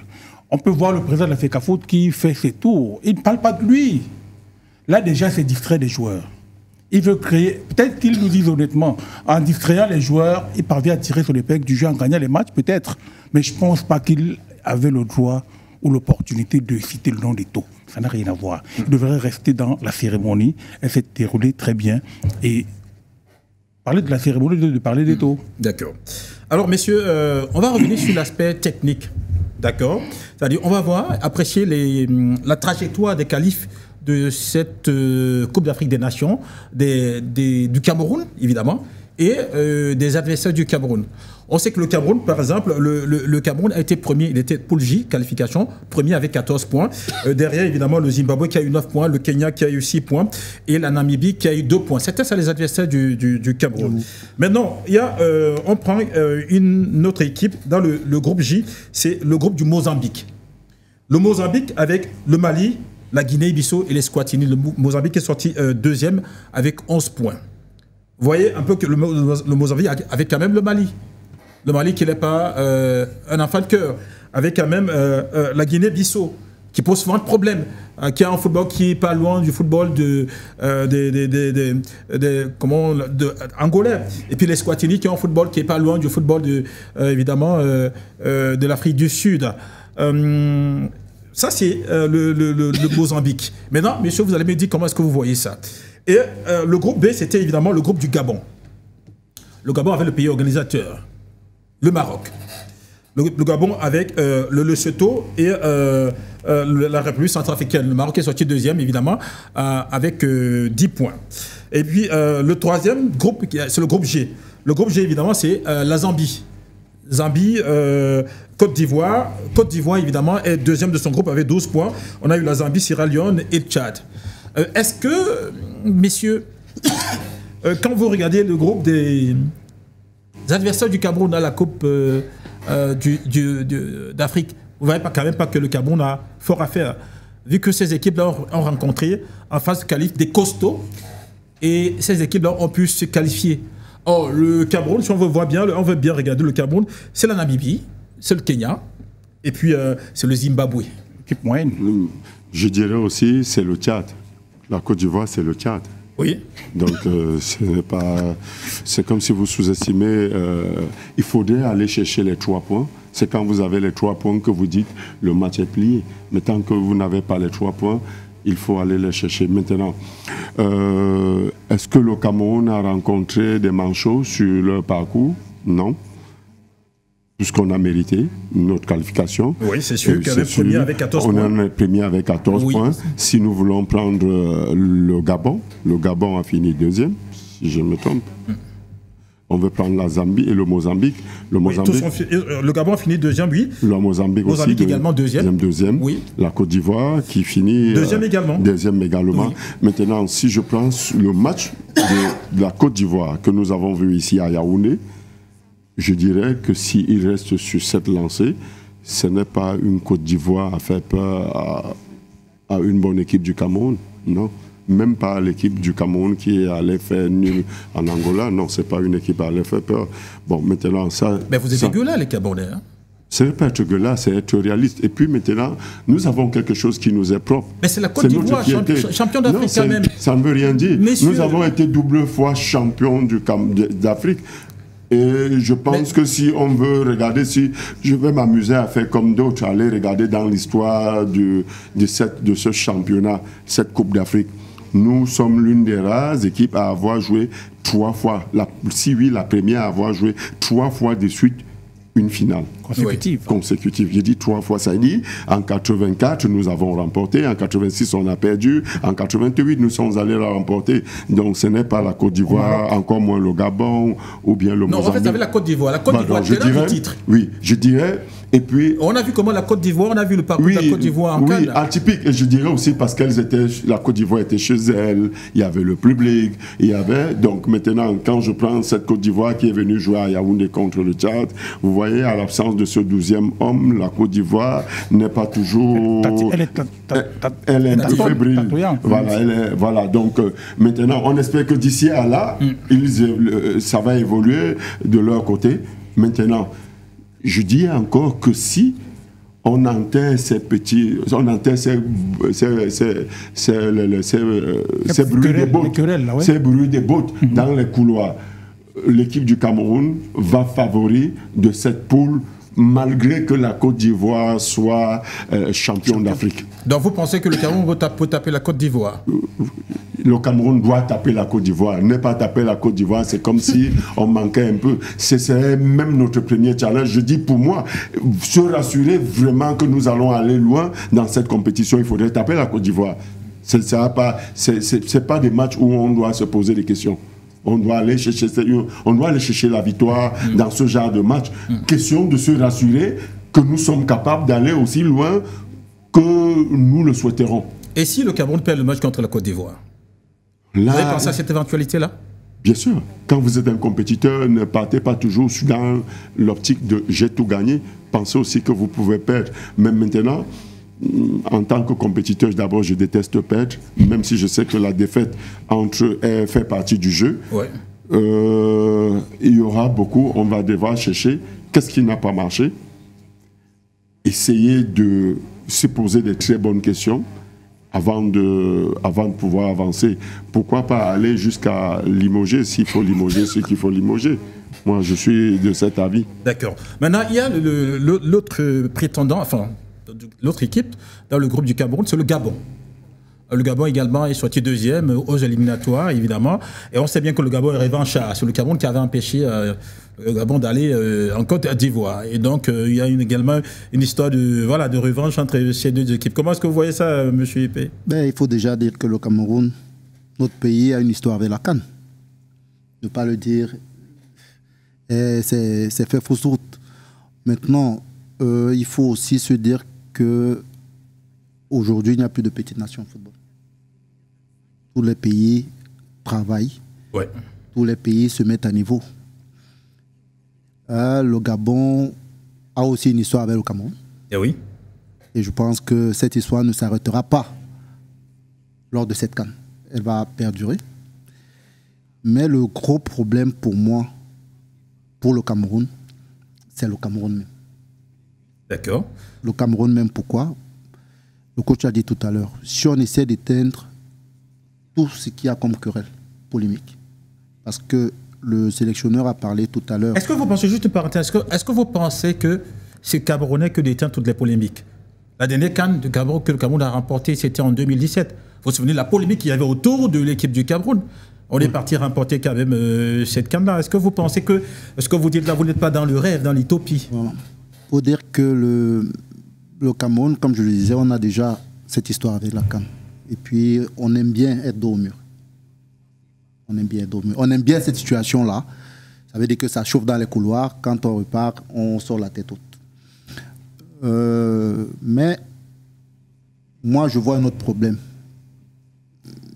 On peut voir le président de la FECAFOOT qui fait ses tours. Il ne parle pas de lui. Là, déjà, c'est distrait des joueurs. Il veut créer, peut-être qu'il nous dise honnêtement, en distrayant les joueurs, il parvient à tirer sur l'épingle du jeu, en gagnant les matchs, peut-être. Mais je ne pense pas qu'il avait le droit ou l'opportunité de citer le nom des taux. Ça n'a rien à voir. Il devrait rester dans la cérémonie. Elle s'est déroulée très bien. Et parler de la cérémonie, de parler des taux. D'accord. Alors, messieurs, on va revenir sur l'aspect technique. D'accord. C'est-à-dire, on va voir, apprécier la trajectoire des qualifs de cette Coupe d'Afrique des Nations, du Cameroun, évidemment, et des adversaires du Cameroun. On sait que le Cameroun, par exemple, le Cameroun a été premier, il était poule J, qualification, premier avec 14 points. Derrière, évidemment, le Zimbabwe qui a eu 9 points, le Kenya qui a eu 6 points, et la Namibie qui a eu 2 points. C'était ça les adversaires du Cameroun. Maintenant, on prend une autre équipe dans le groupe J, c'est le groupe du Mozambique. Le Mozambique avec le Mali, la Guinée-Bissau et l'Eswatini. Le Mozambique est sorti deuxième avec 11 points. Vous voyez un peu que le Mozambique avait quand même le Mali. Le Mali qui n'est pas un enfant de cœur. Avec quand même la Guinée-Bissau qui pose souvent de problèmes. Qui a un football qui n'est pas loin du football angolais. Et puis l'Eswatini qui a un football qui n'est pas loin du football évidemment de l'Afrique du Sud. Ça, c'est le Mozambique. Maintenant, messieurs, vous allez me dire comment est-ce que vous voyez ça. Et le groupe B, c'était évidemment le groupe du Gabon. Le Gabon avait le pays organisateur, le Maroc. Le Gabon avec le Lesotho et la République centrafricaine. Le Maroc est sorti deuxième, évidemment, avec 10 points. Et puis, le troisième groupe, c'est le groupe G. Le groupe G, évidemment, c'est la Zambie. Zambie, Côte d'Ivoire. Côte d'Ivoire, évidemment, est deuxième de son groupe avec 12 points. On a eu la Zambie, Sierra Leone et le Tchad. Est-ce que, messieurs, quand vous regardez le groupe des adversaires du Cameroun à la Coupe d'Afrique, vous ne voyez quand même pas que le Cameroun a fort à faire, vu que ces équipes-là ont rencontré en phase de qualif des costauds et ces équipes-là ont pu se qualifier. Or, le Cameroun, si on veut bien regarder le Cameroun, c'est la Namibie, c'est le Kenya, et puis c'est le Zimbabwe. Équipe moyenne. Je dirais aussi, c'est le Tchad. La Côte d'Ivoire, c'est le Tchad. Oui. Donc, c'est comme si vous sous-estimez. Il faudrait aller chercher les 3 points. C'est quand vous avez les 3 points que vous dites le match est plié. Mais tant que vous n'avez pas les 3 points, il faut aller les chercher. Maintenant, est-ce que le Cameroun a rencontré des manchots sur leur parcours? Non. tout ce qu'on a mérité, notre qualification. Oui, c'est sûr qu'on est premier avec 14 points. On est premier avec 14 points. Si nous voulons prendre le Gabon a fini deuxième, si je me trompe. On veut prendre la Zambie et le Mozambique. Le Gabon finit deuxième, oui. Le Mozambique aussi. Également deuxième. Oui. La Côte d'Ivoire qui finit deuxième également. Oui. Maintenant, si je prends le match de la Côte d'Ivoire que nous avons vu ici à Yaoundé, je dirais que s'il reste sur cette lancée, ce n'est pas une Côte d'Ivoire à faire peur à une bonne équipe du Cameroun. Non. Même pas l'équipe du Cameroun qui allait faire nul en Angola. Non, ce n'est pas une équipe à aller faire peur. Bon, maintenant, ça... Mais vous êtes gueulard, les Camerounais. Hein? Ce n'est pas être gueulard, c'est être réaliste. Et puis maintenant, nous avons quelque chose qui nous est propre. Mais c'est la Côte d'Ivoire, champion d'Afrique quand même. Ça ne veut rien dire. Messieurs, nous avons été double fois champion d'Afrique. Et je pense que si on veut regarder, si je vais m'amuser à faire comme d'autres, aller regarder dans l'histoire de ce championnat, cette Coupe d'Afrique. Nous sommes l'une des rares équipes à avoir joué 3 fois, la première à avoir joué 3 fois de suite une finale. Consécutive. J'ai dit 3 fois, ça dit. En 84, nous avons remporté. En 86, on a perdu. En 88, nous sommes allés la remporter. Donc, ce n'est pas la Côte d'Ivoire, encore moins le Gabon ou bien le Mozambique. Non, en fait, ça avait la Côte d'Ivoire. La Côte d'Ivoire, c'est là le titre. Oui, je dirais. Et puis, on a vu comment la Côte d'Ivoire, on a vu le parcours de la Côte d'Ivoire en Cannes. Oui, atypique. Et je dirais aussi parce la Côte d'Ivoire était chez elle, il y avait le public, il y avait... Donc maintenant, quand je prends cette Côte d'Ivoire qui est venue jouer à Yaoundé contre le Tchad, vous voyez, à l'absence de ce 12e homme, la Côte d'Ivoire n'est pas toujours... Elle est un peu fébrile. Voilà, donc maintenant, on espère que d'ici à là, ça va évoluer de leur côté. Maintenant, je dis encore que si on enterre ces petits, on enterre ces bruits des bottes dans les couloirs, l'équipe du Cameroun va favori de cette poule malgré que la Côte d'Ivoire soit champion d'Afrique. Donc vous pensez que le Cameroun peut taper la Côte d'Ivoire? Le Cameroun doit taper la Côte d'Ivoire. Ne pas taper la Côte d'Ivoire, c'est comme si on manquait un peu. C'est même notre premier challenge. Je dis pour moi, se rassurer vraiment que nous allons aller loin dans cette compétition, il faudrait taper la Côte d'Ivoire. Ce n'est pas des matchs où on doit se poser des questions. On doit aller chercher la victoire dans ce genre de match. Question de se rassurer que nous sommes capables d'aller aussi loin que nous le souhaiterons. Et si le Cameroun perd le match contre la Côte d'Ivoire, vous avez pensé à cette éventualité-là? Bien sûr. Quand vous êtes un compétiteur, ne partez pas toujours dans l'optique de « j'ai tout gagné ». Pensez aussi que vous pouvez perdre. Même maintenant, en tant que compétiteur, d'abord, je déteste perdre, même si je sais que la défaite entre eux fait partie du jeu. Ouais. Il y aura beaucoup, on va devoir chercher qu'est-ce qui n'a pas marché, essayer de se poser des très bonnes questions avant de pouvoir avancer. Pourquoi pas aller jusqu'à limoger, s'il faut limoger ce qu'il faut limoger. Moi, je suis de cet avis. D'accord. Maintenant, il y a l'autre prétendant, enfin, l'autre équipe dans le groupe du Cameroun, c'est le Gabon. Le Gabon également est sorti deuxième aux éliminatoires, évidemment. Et on sait bien que le Gabon est revanchard sur le Cameroun qui avait empêché le Gabon d'aller en Côte d'Ivoire. Et donc, il y a également une histoire de revanche entre ces deux équipes. Comment est-ce que vous voyez ça, M. Ipé? Il faut déjà dire que le Cameroun, notre pays, a une histoire avec la CAN. Ne pas le dire, c'est fait fausse route. Maintenant, il faut aussi se dire qu'aujourd'hui, il n'y a plus de petite nation en football. Tous les pays travaillent. Ouais. Tous les pays se mettent à niveau. Le Gabon a aussi une histoire avec le Cameroun. Et oui. Et je pense que cette histoire ne s'arrêtera pas lors de cette CAN. Elle va perdurer. Mais le gros problème pour moi, pour le Cameroun, c'est le Cameroun même. D'accord. Le Cameroun même, pourquoi? Le coach a dit tout à l'heure, si on essaie d'éteindre tout ce qu'il y a comme querelle, polémique, parce que le sélectionneur a parlé tout à l'heure. Est-ce que vous pensez, juste une parenthèse, est-ce que vous pensez que c'est Camerounais que d'éteindre toutes les polémiques? La dernière CAN que le Cameroun a remportée, c'était en 2017. Vous vous souvenez de la polémique qu'il y avait autour de l'équipe du Cameroun? On est parti remporter quand même cette CAN-là. Est-ce que vous pensez que, ce que vous dites là, vous n'êtes pas dans le rêve, dans l'utopie? Voilà. Faut dire que le Cameroun, comme je le disais, on a déjà cette histoire avec la CAN. Et puis, on aime bien être dos au mur. On aime bien être dos au mur. On aime bien cette situation-là. Ça veut dire que ça chauffe dans les couloirs. Quand on repart, on sort la tête haute. Mais moi, je vois un autre problème.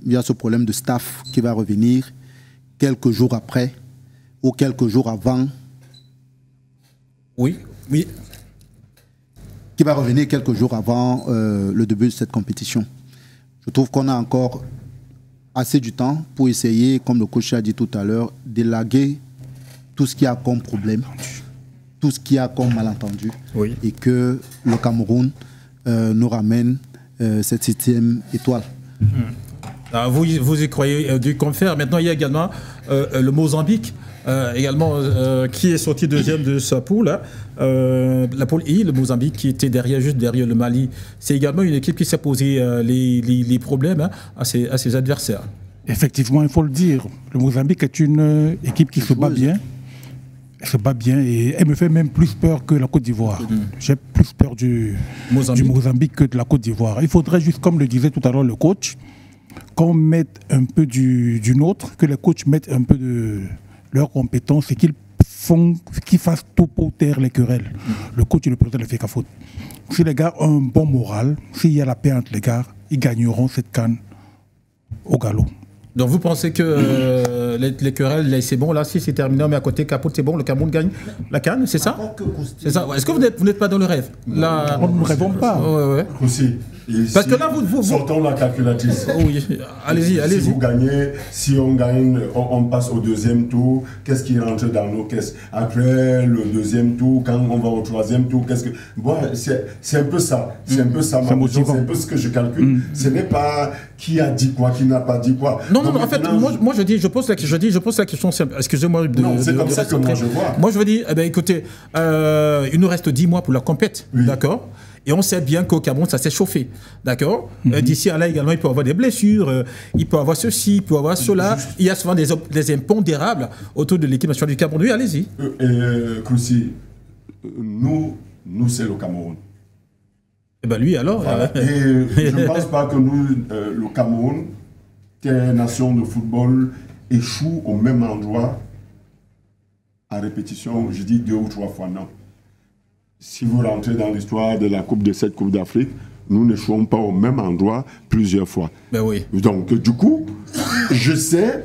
Il y a ce problème de staff qui va revenir quelques jours après ou quelques jours avant. Oui, oui. Qui va revenir quelques jours avant le début de cette compétition. Je trouve qu'on a encore assez du temps pour essayer, comme le coach a dit tout à l'heure, d'élaguer tout ce qu'il y a comme problème, tout ce qu'il y a comme malentendu, oui. Et que le Cameroun nous ramène cette 7e étoile. Alors vous y croyez du confère. Maintenant, il y a également le Mozambique, également, qui est sorti deuxième de sa poule. La poule I, le Mozambique, qui était juste derrière le Mali. C'est également une équipe qui s'est posé les problèmes à ses adversaires. Effectivement, il faut le dire. Le Mozambique est une équipe qui se bat bien. Elle se bat bien et elle me fait même plus peur que la Côte d'Ivoire. J'ai plus peur du Mozambique que de la Côte d'Ivoire. Il faudrait juste, comme le disait tout à l'heure le coach, qu'on mette un peu du nôtre, que les coachs mettent un peu de leurs compétences et qu'ils fassent tout pour taire les querelles. Le coach et le président ne fait qu'à faute. Si les gars ont un bon moral, s'il y a la paix entre les gars, ils gagneront cette CAN au galop. Donc vous pensez que les querelles, c'est bon, là, si c'est terminé, mais à côté, Capote, c'est bon, le Cameroun gagne la CAN, c'est ça? C'est ça. Est-ce que vous n'êtes pas dans le rêve? Là, on ne rêvons pas. Ouais. Aussi. Parce que là, vous... Sortons la calculatrice. Oui, allez-y. Si vous gagnez, si on gagne, on passe au deuxième tour, qu'est-ce qui rentre dans nos caisses? Après le deuxième tour, quand on va au troisième tour, qu'est-ce que... Bon, c'est un peu ça. C'est un peu ça, c'est un peu ce que je calcule. Ce n'est pas qui a dit quoi, qui n'a pas dit quoi. Non, en fait, moi je pose la question simple. Excusez-moi non, c'est comme ça que moi je vois. Moi je veux dire, écoutez, il nous reste 10 mois pour la compète, d'accord? Et on sait bien qu'au Cameroun, ça s'est chauffé. D'accord? D'ici à là également, il peut y avoir des blessures, il peut y avoir ceci, il peut y avoir cela. Il y a souvent des impondérables autour de l'équipe nationale du Cameroun. Oui, allez-y. Koussi, nous c'est le Cameroun. Et bien lui alors. Voilà. Et je ne pense pas que nous, le Cameroun, qui est une nation de football, échoue au même endroit à répétition, je dis 2 ou 3 fois, non. Si vous rentrez dans l'histoire de la Coupe de cette Coupe d'Afrique, nous n'échouons pas au même endroit plusieurs fois. Ben oui. Donc, du coup, je sais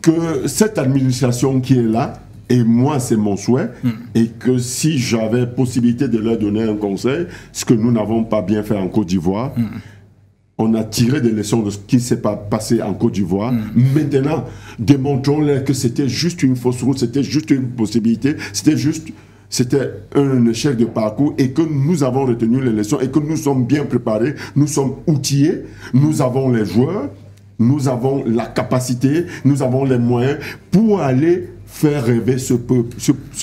que cette administration qui est là, et moi, c'est mon souhait, et que si j'avais possibilité de leur donner un conseil, ce que nous n'avons pas bien fait en Côte d'Ivoire, on a tiré des leçons de ce qui s'est passé en Côte d'Ivoire. Maintenant, démontrons-leur que c'était juste une fausse route, c'était juste une possibilité, c'était un échec de parcours et que nous avons retenu les leçons et que nous sommes bien préparés, nous sommes outillés, nous avons les joueurs, nous avons la capacité, nous avons les moyens pour aller faire rêver ce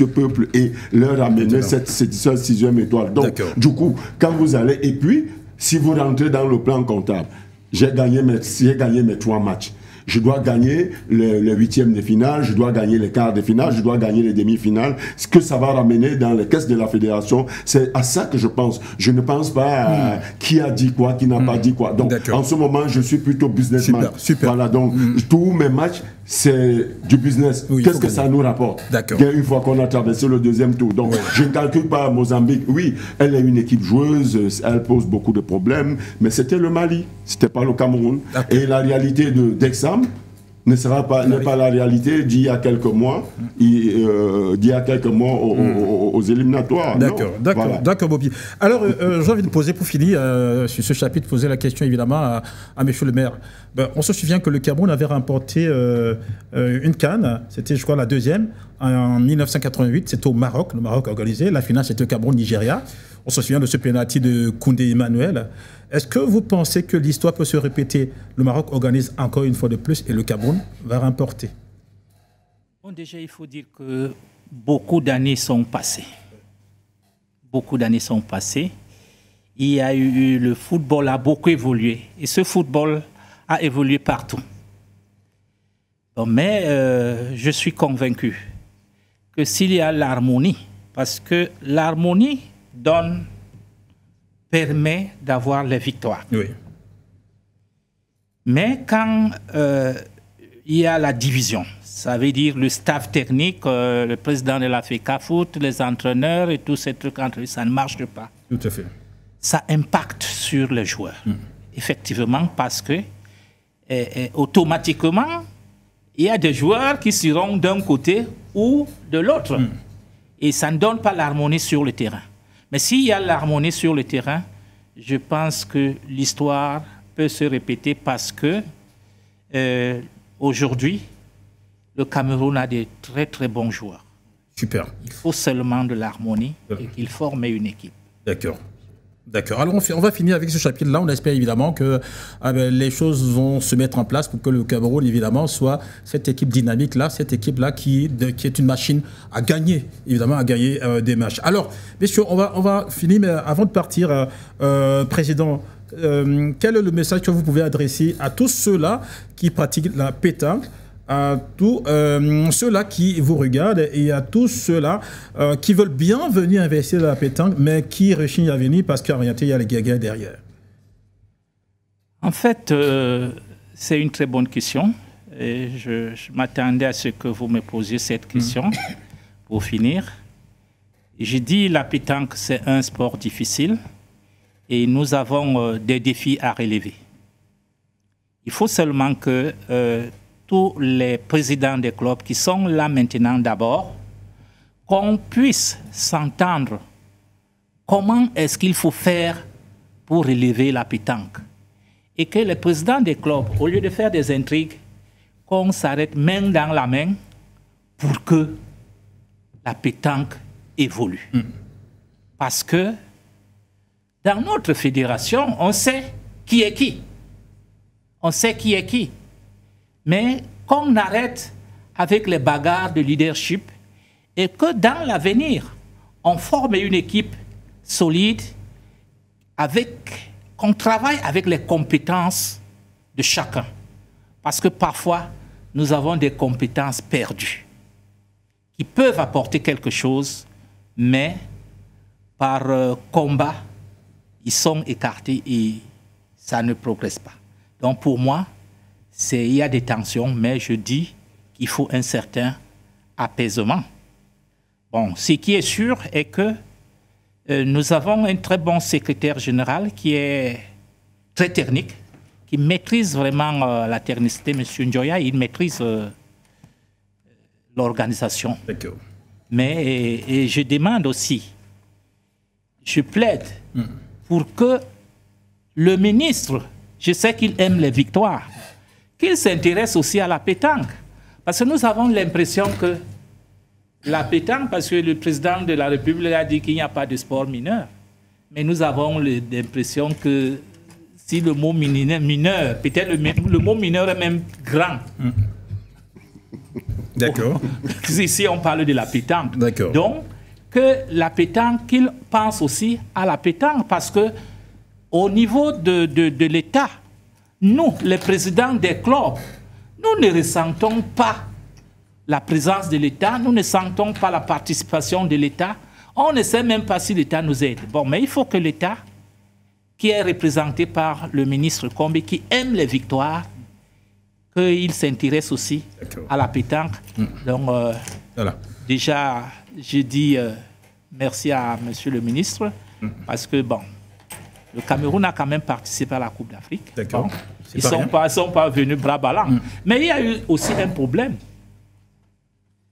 peuple et leur amener cette 6e étoile. Donc, du coup, quand vous allez, et puis, si vous rentrez dans le plan comptable, j'ai gagné mes 3 matchs. Je dois gagner les 8e de finale, je dois gagner les quarts de finale, je dois gagner les demi-finales. Ce que ça va ramener dans les caisses de la fédération, c'est à ça que je pense. Je ne pense pas à qui a dit quoi, qui n'a pas dit quoi. Donc, en ce moment, je suis plutôt businessman. Super. Voilà, donc, tous mes matchs, c'est du business. Oui, qu'est-ce que ça nous rapporte? Une fois qu'on a traversé le 2e tour. Donc, je ne calcule pas Mozambique. Oui, elle est une équipe joueuse, elle pose beaucoup de problèmes, mais c'était le Mali, c'était pas le Cameroun. Et la réalité d'Exam ne sera pas, n'est pas la réalité d'il y a quelques mois, aux éliminatoires. D'accord, Bobby. Alors, j'ai envie de poser, pour finir, sur ce chapitre, poser la question évidemment à M. le maire. On se souvient que le Cameroun avait remporté une CAN, c'était je crois la 2e, en 1988, c'était au Maroc, le Maroc organisé. La finale c'était au Cameroun-Nigeria. On se souvient de ce pénalty de Koundé Emmanuel. Est-ce que vous pensez que l'histoire peut se répéter? Le Maroc organise encore une fois de plus et le Cameroun va remporter? Bon, déjà, il faut dire que beaucoup d'années sont passées. Beaucoup d'années sont passées. Il y a eu, le football a beaucoup évolué. Et ce football a évolué partout. Bon, mais je suis convaincu que s'il y a l'harmonie, parce que l'harmonie permet d'avoir les victoires. Oui. Mais quand il y a la division, ça veut dire le staff technique, le président de la FECAFOOT, les entraîneurs et tous ces trucs entre eux, ça ne marche pas. Tout à fait. Ça impacte sur les joueurs. Effectivement, parce que automatiquement, il y a des joueurs qui seront d'un côté ou de l'autre. Et ça ne donne pas l'harmonie sur le terrain. Mais s'il y a l'harmonie sur le terrain, je pense que l'histoire peut se répéter parce que aujourd'hui, le Cameroun a des très très bons joueurs. Super. Il faut seulement de l'harmonie et qu'il forme une équipe. D'accord. D'accord. Alors on va finir avec ce chapitre-là. On espère évidemment que les choses vont se mettre en place pour que le Cameroun évidemment soit cette équipe dynamique-là, cette équipe-là qui est une machine à gagner, évidemment à gagner des matchs. Alors, messieurs, on va finir, mais avant de partir, Président, quel est le message que vous pouvez adresser à tous ceux-là qui pratiquent la pétanque, à tous ceux-là qui vous regardent et à tous ceux-là qui veulent bien venir investir dans la pétanque, mais qui rechignent à venir parce qu'en réalité, il y a les gagas derrière? En fait, c'est une très bonne question. Et je m'attendais à ce que vous me posiez cette question pour finir. J'ai dit la pétanque, c'est un sport difficile et nous avons des défis à relever. Il faut seulement que tous les présidents des clubs qui sont là maintenant d'abord, qu'on puisse s'entendre comment est-ce qu'il faut faire pour relever la pétanque. Et que les présidents des clubs, au lieu de faire des intrigues, qu'on s'arrête main dans la main pour que la pétanque évolue. Parce que dans notre fédération, on sait qui est qui. On sait qui est qui. Mais qu'on arrête avec les bagarres de leadership et que dans l'avenir, on forme une équipe solide, qu'on travaille avec les compétences de chacun. Parce que parfois, nous avons des compétences perdues qui peuvent apporter quelque chose, mais par combat, ils sont écartés et ça ne progresse pas. Donc pour moi, il y a des tensions, mais je dis qu'il faut un certain apaisement. Bon, ce qui est sûr est que nous avons un très bon secrétaire général qui est très technique, qui maîtrise vraiment la technicité. M. Njoya, il maîtrise l'organisation. D'accord. Mais et je demande aussi, je plaide pour que le ministre, je sais qu'il aime les victoires, qu'il s'intéresse aussi à la pétanque. Parce que nous avons l'impression que la pétanque, parce que le président de la République a dit qu'il n'y a pas de sport mineur. Mais nous avons l'impression que si le mot mineur, peut-être le mot mineur est même grand. D'accord. Ici, on parle de la pétanque. D'accord. Donc, que la pétanque, qu'il pense aussi à la pétanque, parce que au niveau de l'État, nous, les présidents des clubs, nous ne ressentons pas la présence de l'État, nous ne sentons pas la participation de l'État. On ne sait même pas si l'État nous aide. Bon, mais il faut que l'État, qui est représenté par le ministre Kombi, qui aime les victoires, qu'il s'intéresse aussi à la pétanque. Donc, voilà. Déjà, je dis merci à monsieur le ministre, parce que, bon, le Cameroun a quand même participé à la Coupe d'Afrique. D'accord. Bon, ils ne sont pas venus bras ballants. Mais il y a eu aussi un problème.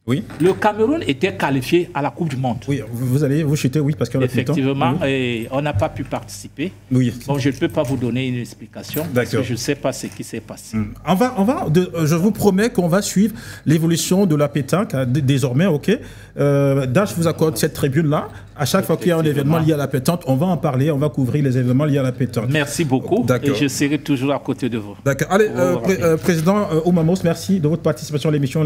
Oui. Le Cameroun était qualifié à la Coupe du Monde. Oui, vous chutez, oui, parce qu'on a effectivement, oui. Et on n'a pas pu participer. Oui. Bon, je ne peux pas vous donner une explication, parce que je ne sais pas ce qui s'est passé. Je vous promets qu'on va suivre l'évolution de la pétanque désormais, ok. Dash vous accorde cette tribune-là. À chaque fois qu'il y a un événement lié à la pétanque, on va en parler, on va couvrir les événements liés à la pétanque. Merci beaucoup, et je serai toujours à côté de vous. D'accord. Allez, Président Oumamos, merci de votre participation à l'émission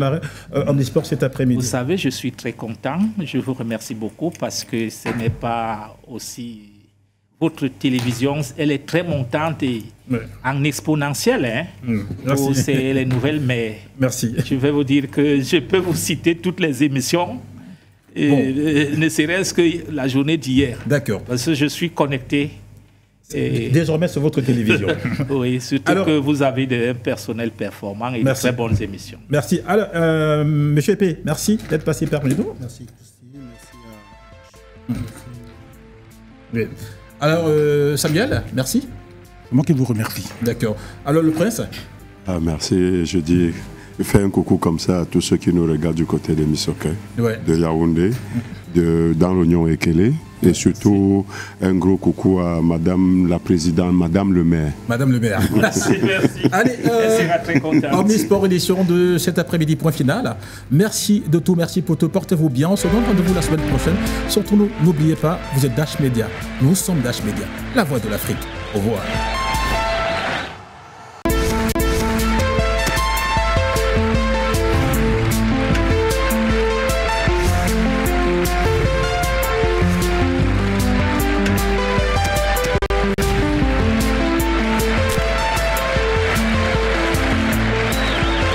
Omnisport cet après-midi. Vous savez, je suis très content, je vous remercie beaucoup parce que ce n'est pas aussi... votre télévision, elle est très montante et en exponentielle. Hein, pour les nouvelles, mais merci. Je vais vous dire que je peux vous citer toutes les émissions, ne serait-ce que la journée d'hier. D'accord. Parce que je suis connecté. Désormais sur votre télévision. Oui, surtout que vous avez un personnel performant et de très bonnes émissions. Merci. Alors, M. Épée, merci d'être passé parmi nous. Merci, Christy. Merci à... Oui. Alors, Samuel, merci. C'est moi qui vous remercie. D'accord. Alors, le prince. Merci. Je dis, fais un coucou comme ça à tous ceux qui nous regardent du côté de Missoké, de Yaoundé, dans l'Oignon Ekele. Et surtout, un gros coucou à Madame la Présidente, Madame le maire. Madame le maire. Merci. Allez, elle sera très contente. Omnisport édition de cet après-midi, point final. Merci de tout, merci pour tout. Portez-vous bien. On se donne rendez-vous la semaine prochaine. Surtout, n'oubliez pas, vous êtes Dash Media. Nous sommes Dash Media, la voix de l'Afrique. Au revoir.